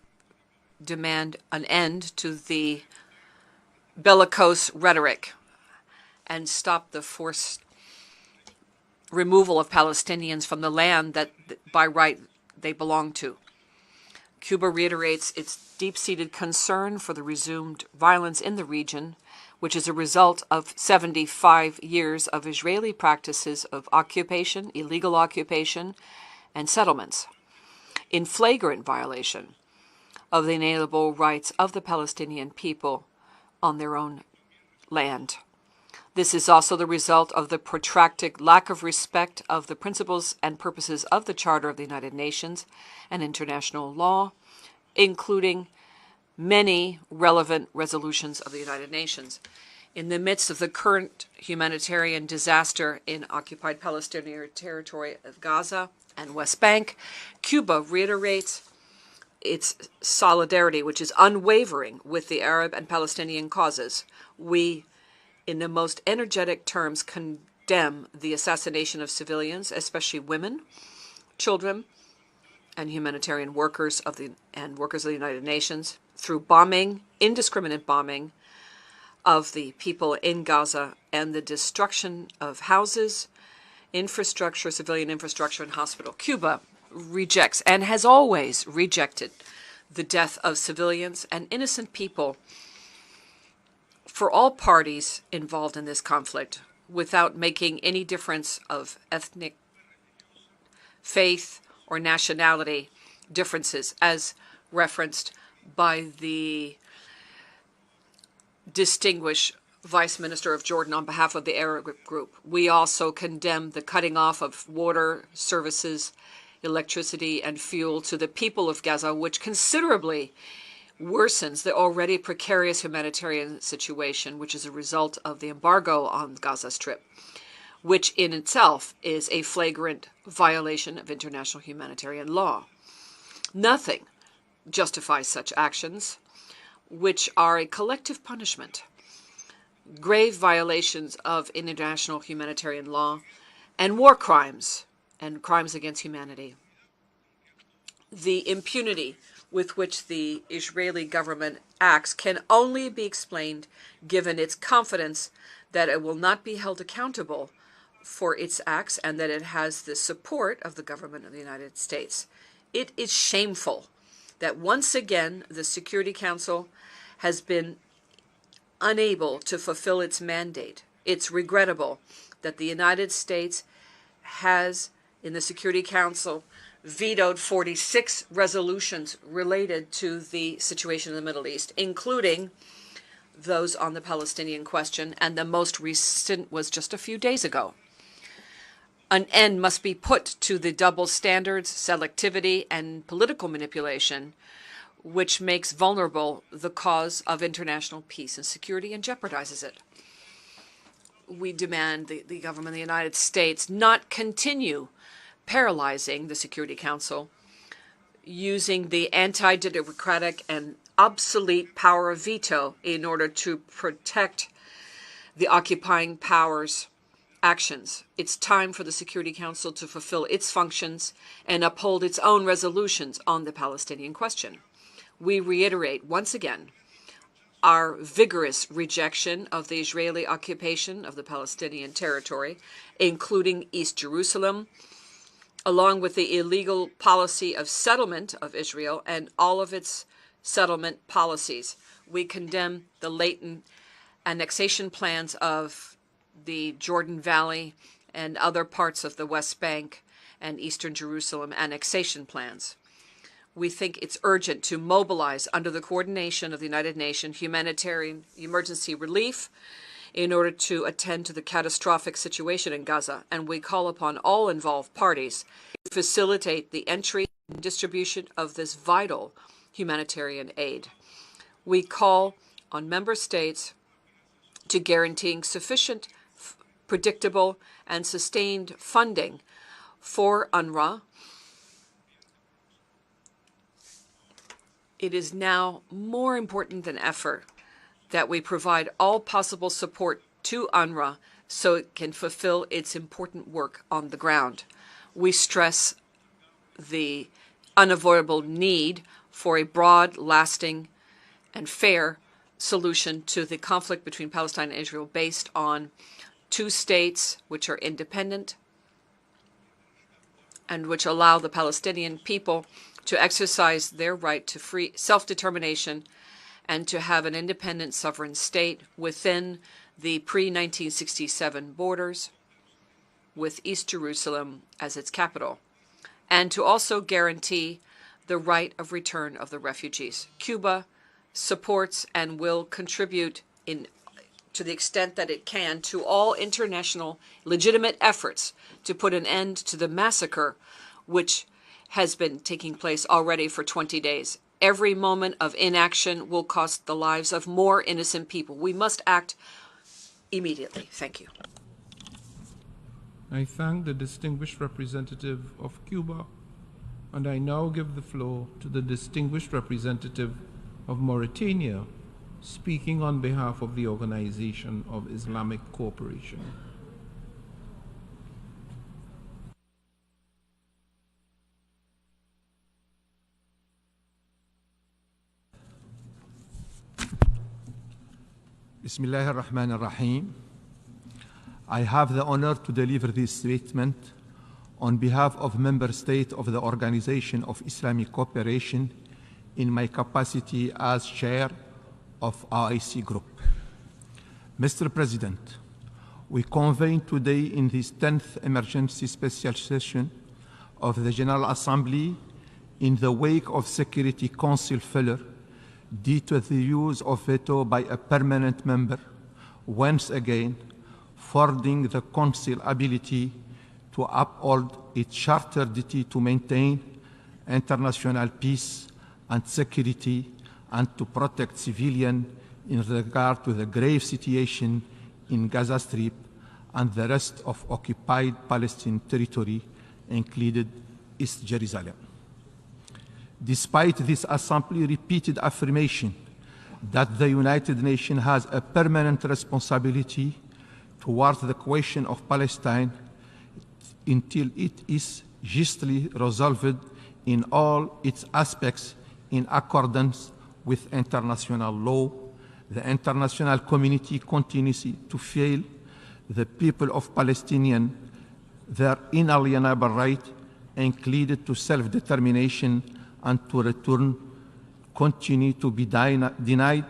demand an end to the bellicose rhetoric and stop the forced removal of Palestinians from the land that by right they belong to. Cuba reiterates its deep-seated concern for the resumed violence in the region, which is a result of 75 years of Israeli practices of occupation, illegal occupation, and settlements, in flagrant violation of the inalienable rights of the Palestinian people on their own land. This is also the result of the protracted lack of respect of the principles and purposes of the Charter of the United Nations and international law, including many relevant resolutions of the United Nations. In the midst of the current humanitarian disaster in occupied Palestinian territory of Gaza and West Bank, Cuba reiterates its solidarity, which is unwavering, with the Arab and Palestinian causes. We, in the most energetic terms, condemn the assassination of civilians, especially women, children, and humanitarian workers of the United Nations, through bombing, indiscriminate bombing of the people in Gaza and the destruction of houses, infrastructure, civilian infrastructure, and hospital. Cuba rejects and has always rejected the death of civilians and innocent people for all parties involved in this conflict, without making any difference of ethnic, faith, or nationality differences, as referenced by the distinguished Vice Minister of Jordan on behalf of the Arab group. We also condemn the cutting off of water services, electricity, and fuel to the people of Gaza, which considerably worsens the already precarious humanitarian situation, which is a result of the embargo on Gaza Strip, which in itself is a flagrant violation of international humanitarian law. Nothing justifies such actions, which are a collective punishment, grave violations of international humanitarian law, and war crimes and crimes against humanity. The impunity with which the Israeli government acts can only be explained given its confidence that it will not be held accountable for its acts and that it has the support of the government of the United States. It is shameful that once again the Security Council has been unable to fulfill its mandate. It's regrettable that the United States has, in the Security Council, vetoed 46 resolutions related to the situation in the Middle East, including those on the Palestinian question, and the most recent was just a few days ago. An end must be put to the double standards, selectivity, and political manipulation, which makes vulnerable the cause of international peace and security and jeopardizes it. We demand the government of the United States not continue paralyzing the Security Council, using the anti-democratic and obsolete power of veto in order to protect the occupying powers' actions. It's time for the Security Council to fulfill its functions and uphold its own resolutions on the Palestinian question. We reiterate once again our vigorous rejection of the Israeli occupation of the Palestinian territory, including East Jerusalem, along with the illegal policy of settlement of Israel and all of its settlement policies. We condemn the latent annexation plans of the Jordan Valley and other parts of the West Bank and Eastern Jerusalem annexation plans. We think it's urgent to mobilize, under the coordination of the United Nations, humanitarian emergency relief in order to attend to the catastrophic situation in Gaza, and we call upon all involved parties to facilitate the entry and distribution of this vital humanitarian aid. We call on member states to guaranteeing sufficient, predictable, and sustained funding for UNRWA. It is now more important than ever that we provide all possible support to UNRWA so it can fulfill its important work on the ground. We stress the unavoidable need for a broad, lasting, and fair solution to the conflict between Palestine and Israel based on two states which are independent and which allow the Palestinian people to exercise their right to free self-determination and to have an independent sovereign state within the pre-1967 borders with East Jerusalem as its capital, and to also guarantee the right of return of the refugees. Cuba supports and will contribute to the extent that it can to all international legitimate efforts to put an end to the massacre which has been taking place already for 20 days. Every moment of inaction will cost the lives of more innocent people. We must act immediately. Thank you. I thank the distinguished representative of Cuba, and I now give the floor to the distinguished representative of Mauritania, speaking on behalf of the Organization of Islamic Cooperation. Bismillah ar-Rahman ar-Rahim. I have the honor to deliver this statement on behalf of Member States of the Organization of Islamic Cooperation in my capacity as Chair of OIC Group. Mr. President, we convene today in this 10th emergency special session of the General Assembly in the wake of Security Council failure due to the use of veto by a permanent member, once again furthering the Council's ability to uphold its charter duty to maintain international peace and security and to protect civilians in regard to the grave situation in Gaza Strip and the rest of occupied Palestinian territory, including East Jerusalem. Despite this Assembly's repeated affirmation that the United Nations has a permanent responsibility towards the question of Palestine until it is justly resolved in all its aspects in accordance with international law. The international community continues to fail the people of Palestinian their inalienable right, included to self-determination and to return, continue to be denied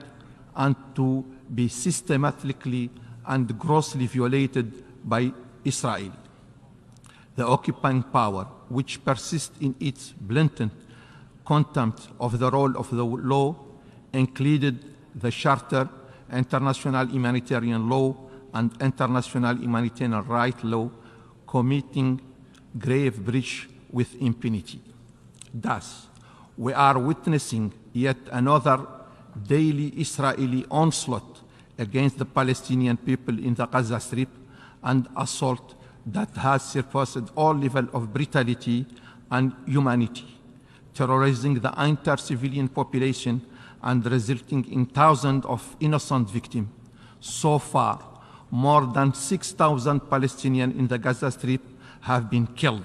and to be systematically and grossly violated by Israel. The occupying power, which persists in its blatant contempt of the role of the law, included the Charter, international humanitarian law, and international humanitarian right law, committing grave breach with impunity. Thus, we are witnessing yet another daily Israeli onslaught against the Palestinian people in the Gaza Strip, and assault that has surpassed all level of brutality and humanity, terrorizing the entire civilian population and resulting in thousands of innocent victims. So far, more than 6,000 Palestinians in the Gaza Strip have been killed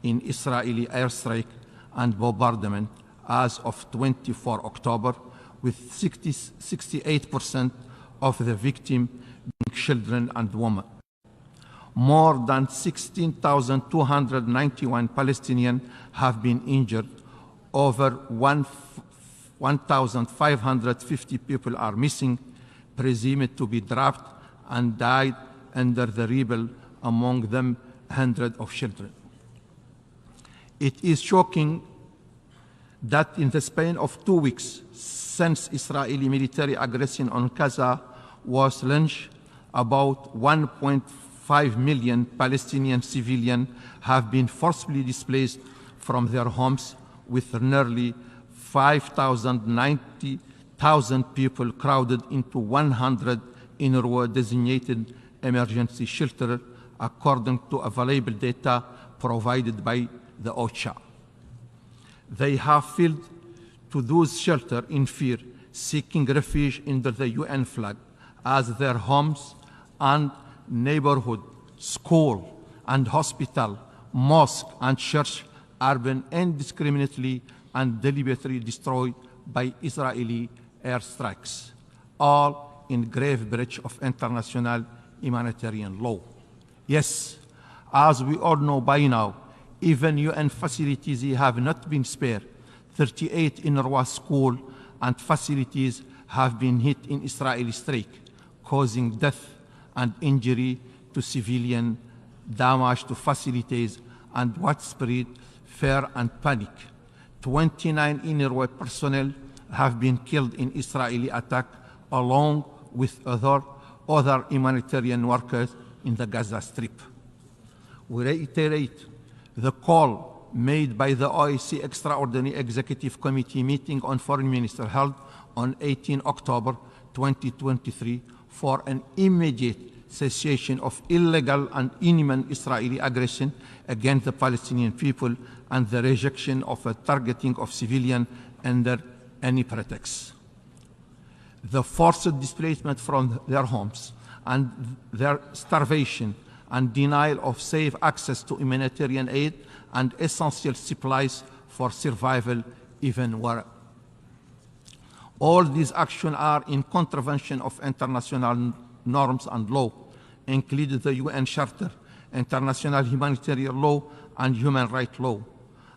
in Israeli airstrike and bombardment as of 24 October, with 68% of the victims being children and women. More than 16,291 Palestinians have been injured. Over 1,550 people are missing, presumed to be trapped and died under the rubble, among them hundreds of children. It is shocking that in the span of 2 weeks since Israeli military aggression on Gaza was launched, about 1.5 million Palestinian civilians have been forcibly displaced from their homes, with nearly 90,000 people crowded into 100 UNRWA designated emergency shelters, according to available data provided by the OCHA. They have fled to those shelters in fear, seeking refuge under the UN flag, as their homes and neighborhood, school and hospital, mosque and church are being indiscriminately and deliberately destroyed by Israeli airstrikes, all in grave breach of international humanitarian law. Yes, as we all know by now, even UN facilities have not been spared. 38 UNRWA schools and facilities have been hit in Israeli strike, causing death and injury to civilians, damage to facilities, and widespread fear and panic. 29 UNRWA personnel have been killed in Israeli attack, along with other humanitarian workers in the Gaza Strip. We reiterate the call made by the OIC Extraordinary Executive Committee meeting on Foreign Minister held on 18 October 2023 for an immediate cessation of illegal and inhuman Israeli aggression against the Palestinian people and the rejection of a targeting of civilians under any pretext. The forced displacement from their homes and their starvation and denial of safe access to humanitarian aid and essential supplies for survival even worse. All these actions are in contravention of international norms and law, including the UN Charter, international humanitarian law, and human rights law,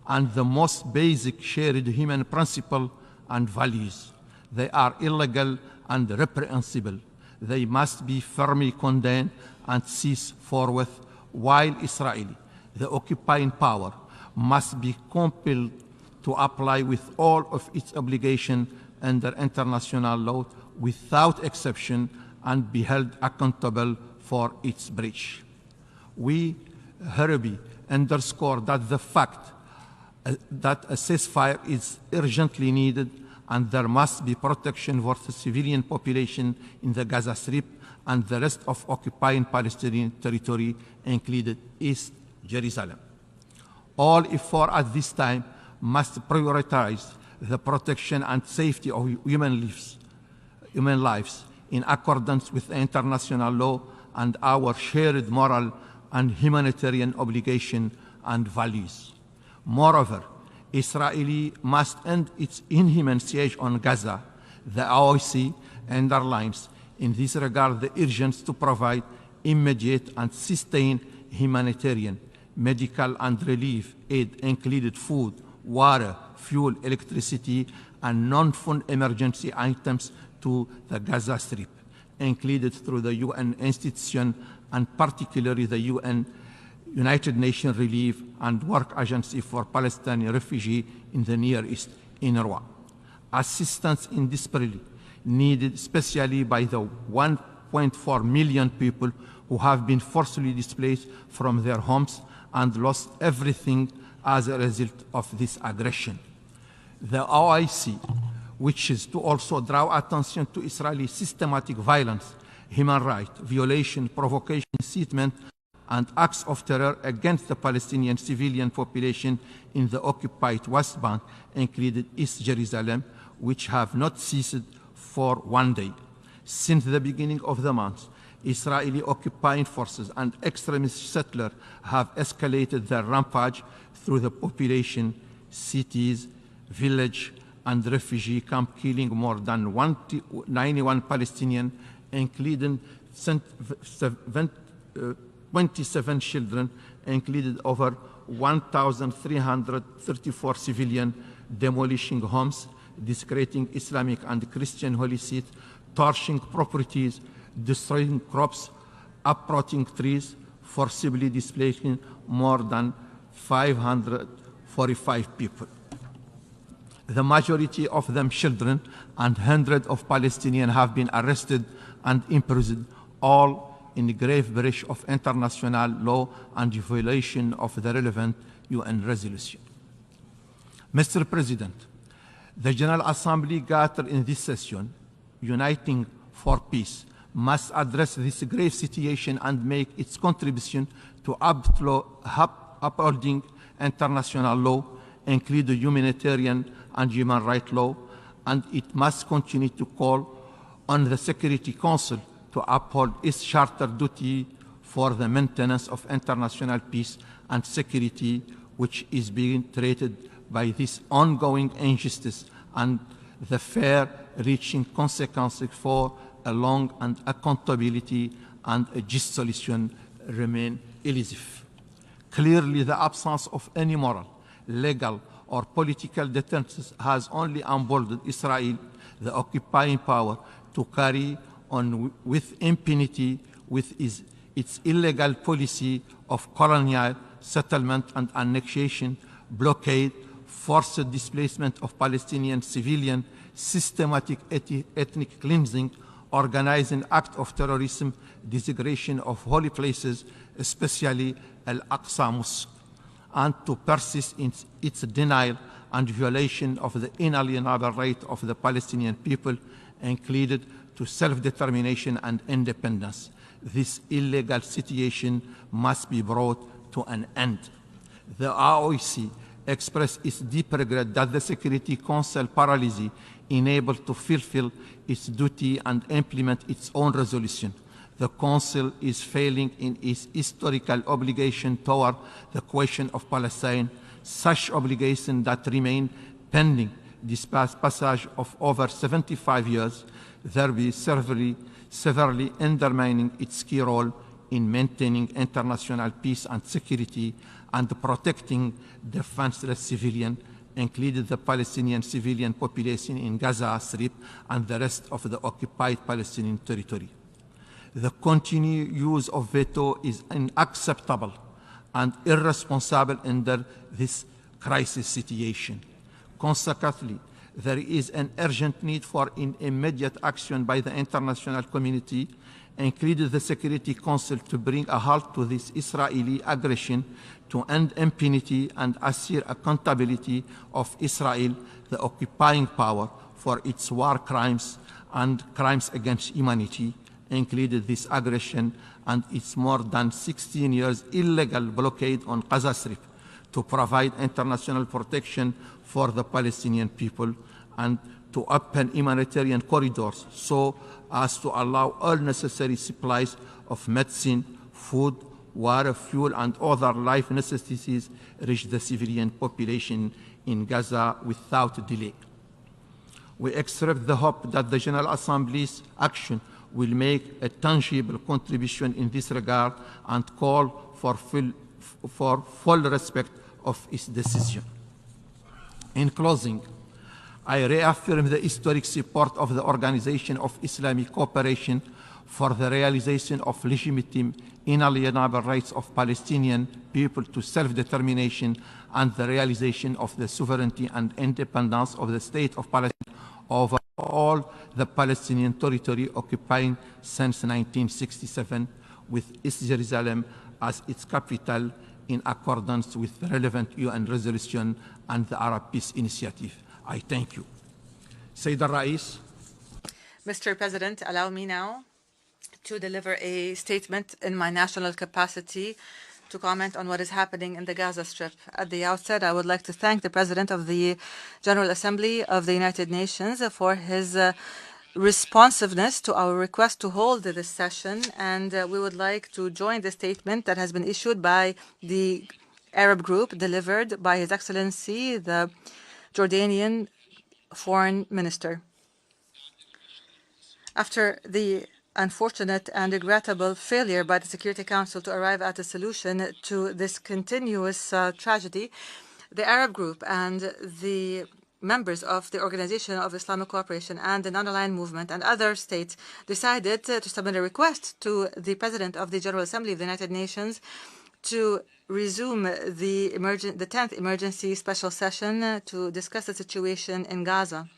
and the most basic shared human principles and values. They are illegal and reprehensible. They must be firmly condemned and cease forthwith, while Israel, the occupying power, must be compelled to apply with all of its obligations under international law without exception and be held accountable for its breach. We hereby underscore that the fact that a ceasefire is urgently needed and there must be protection for the civilian population in the Gaza Strip and the rest of occupying Palestinian territory, including East Jerusalem. All efforts at this time must prioritize the protection and safety of human lives in accordance with international law and our shared moral and humanitarian obligation and values. Moreover, Israel must end its inhuman siege on Gaza. The OIC underlines in this regard the urgency to provide immediate and sustained humanitarian, medical and relief aid, including food, water, fuel, electricity, and non-food emergency items to the Gaza Strip, included through the UN institution and particularly the United Nations Relief and Work Agency for Palestinian Refugees in the Near East, UNRWA. Assistance is desperately needed, especially by the 1.4 million people who have been forcibly displaced from their homes and lost everything as a result of this aggression. The OIC wishes to also draw attention to Israeli systematic violence, human rights violation, provocation, incitement, and acts of terror against the Palestinian civilian population in the occupied West Bank, including East Jerusalem, which have not ceased for one day. Since the beginning of the month, Israeli occupying forces and extremist settlers have escalated their rampage through the population, cities, village, and refugee camp, killing more than 91 Palestinians, including 27 children, included over 1,334 civilians, demolishing homes, desecrating Islamic and Christian holy sites, torching properties, destroying crops, uprooting trees, forcibly displacing more than 545 people. The majority of them children, and hundreds of Palestinians have been arrested and imprisoned, all in grave breach of international law and violation of the relevant UN resolution. Mr. President, the General Assembly gathered in this session, uniting for peace, must address this grave situation and make its contribution to upholding international law, including humanitarian and human rights law, and it must continue to call on the Security Council to uphold its charter duty for the maintenance of international peace and security, which is being threatened by this ongoing injustice, and the fair-reaching consequences for a long and accountability and a just solution remain elusive. Clearly, the absence of any moral, legal, or political deterrence has only emboldened Israel, the occupying power, to carry on with impunity with its illegal policy of colonial settlement and annexation, blockade, forced displacement of Palestinian civilians, systematic ethnic cleansing, organizing acts of terrorism, desecration of holy places, especially Al-Aqsa Mosque, and to persist in its denial and violation of the inalienable right of the Palestinian people, included to self-determination and independence. This illegal situation must be brought to an end. The OIC expressed its deep regret that the Security Council paralysis unable to fulfill its duty and implement its own resolution. The Council is failing in its historical obligation toward the question of Palestine, such obligation that remain pending this passage of over 75 years, thereby severely undermining its key role in maintaining international peace and security and protecting defenseless civilians, including the Palestinian civilian population in Gaza Strip and the rest of the occupied Palestinian territory. The continued use of veto is unacceptable and irresponsible under this crisis situation. Consequently, there is an urgent need for immediate action by the international community, including the Security Council, to bring a halt to this Israeli aggression, to end impunity and assure accountability of Israel, the occupying power, for its war crimes and crimes against humanity, including this aggression and its more than 16 years illegal blockade on Gaza Strip, to provide international protection for the Palestinian people and to open humanitarian corridors so as to allow all necessary supplies of medicine, food, water, fuel, and other life necessities reach the civilian population in Gaza without delay. We express the hope that the General Assembly's action will make a tangible contribution in this regard and call for full respect of its decision. In closing, I reaffirm the historic support of the Organization of Islamic Cooperation for the realization of legitimate, inalienable rights of Palestinian people to self-determination and the realization of the sovereignty and independence of the State of Palestine over all the Palestinian territory occupied since 1967, with East Jerusalem as its capital in accordance with the relevant UN resolution and the Arab Peace Initiative. I thank you. Sayyid al-Rais. Mr. President, allow me now to deliver a statement in my national capacity to comment on what is happening in the Gaza Strip. At the outset, I would like to thank the President of the General Assembly of the United Nations for his responsiveness to our request to hold this session, and we would like to join the statement that has been issued by the Arab group, delivered by His Excellency, the Jordanian Foreign Minister. After the unfortunate and regrettable failure by the Security Council to arrive at a solution to this continuous tragedy, the Arab group and the members of the Organization of Islamic Cooperation and the Non-Aligned Movement and other states decided to submit a request to the President of the General Assembly of the United Nations to resume the 10th emergency special session to discuss the situation in Gaza.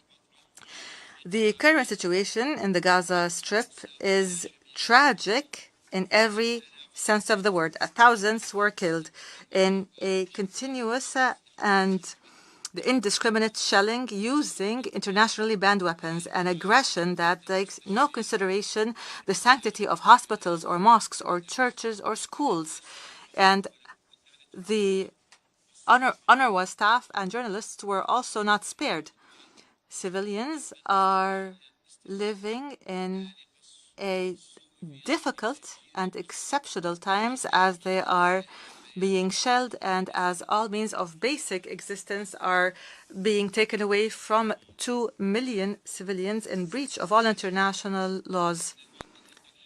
The current situation in the Gaza Strip is tragic in every sense of the word. Thousands were killed in a continuous and indiscriminate shelling using internationally banned weapons, and aggression that takes no consideration the sanctity of hospitals or mosques or churches or schools. And the UNRWA staff and journalists were also not spared. Civilians are living in a difficult and exceptional times as they are being shelled and as all means of basic existence are being taken away from 2 million civilians in breach of all international laws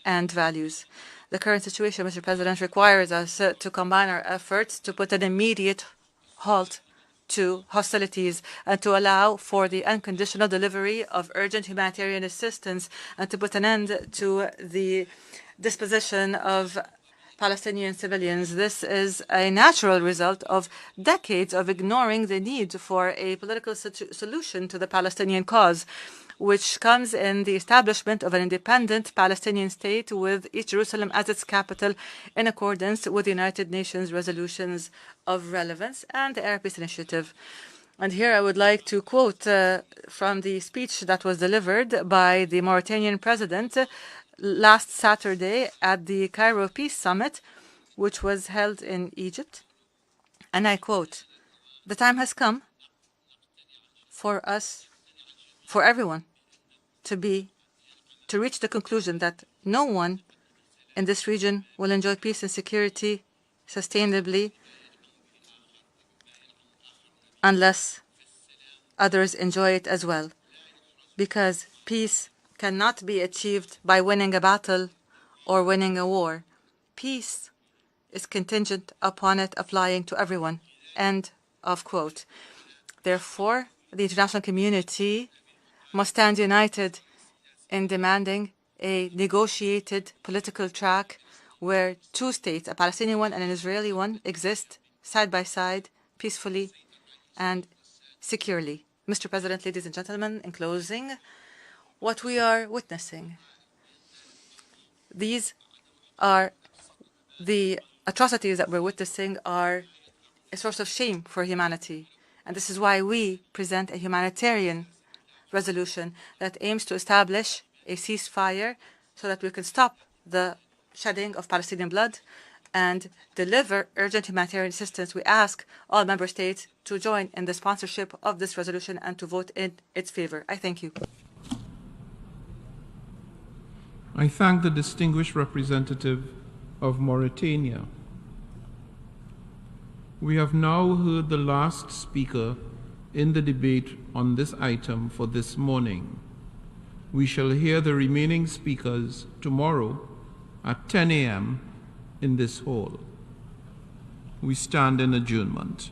and values. The current situation, Mr. President, requires us to combine our efforts to put an immediate halt to hostilities and to allow for the unconditional delivery of urgent humanitarian assistance and to put an end to the disposition of Palestinian civilians. This is a natural result of decades of ignoring the need for a political solution to the Palestinian cause, which comes in the establishment of an independent Palestinian state with East Jerusalem as its capital in accordance with the United Nations resolutions of relevance and the Arab Peace Initiative. And here I would like to quote from the speech that was delivered by the Mauritanian president last Saturday at the Cairo Peace Summit, which was held in Egypt. And I quote, "The time has come for us, for everyone, to reach the conclusion that no one in this region will enjoy peace and security sustainably unless others enjoy it as well, because peace cannot be achieved by winning a battle or winning a war. Peace is contingent upon it applying to everyone." End of quote. Therefore, the international community must stand united in demanding a negotiated political track where two states, a Palestinian one and an Israeli one, exist side by side, peacefully and securely. Mr. President, ladies and gentlemen, in closing, what we are witnessing, the atrocities that we're witnessing are a source of shame for humanity. And this is why we present a humanitarian resolution that aims to establish a ceasefire so that we can stop the shedding of Palestinian blood and deliver urgent humanitarian assistance. We ask all member states to join in the sponsorship of this resolution and to vote in its favor. I thank you. I thank the distinguished representative of Mauritania. We have now heard the last speaker in the debate on this item for this morning. We shall hear the remaining speakers tomorrow at 10 a.m. in this hall. We stand in adjournment.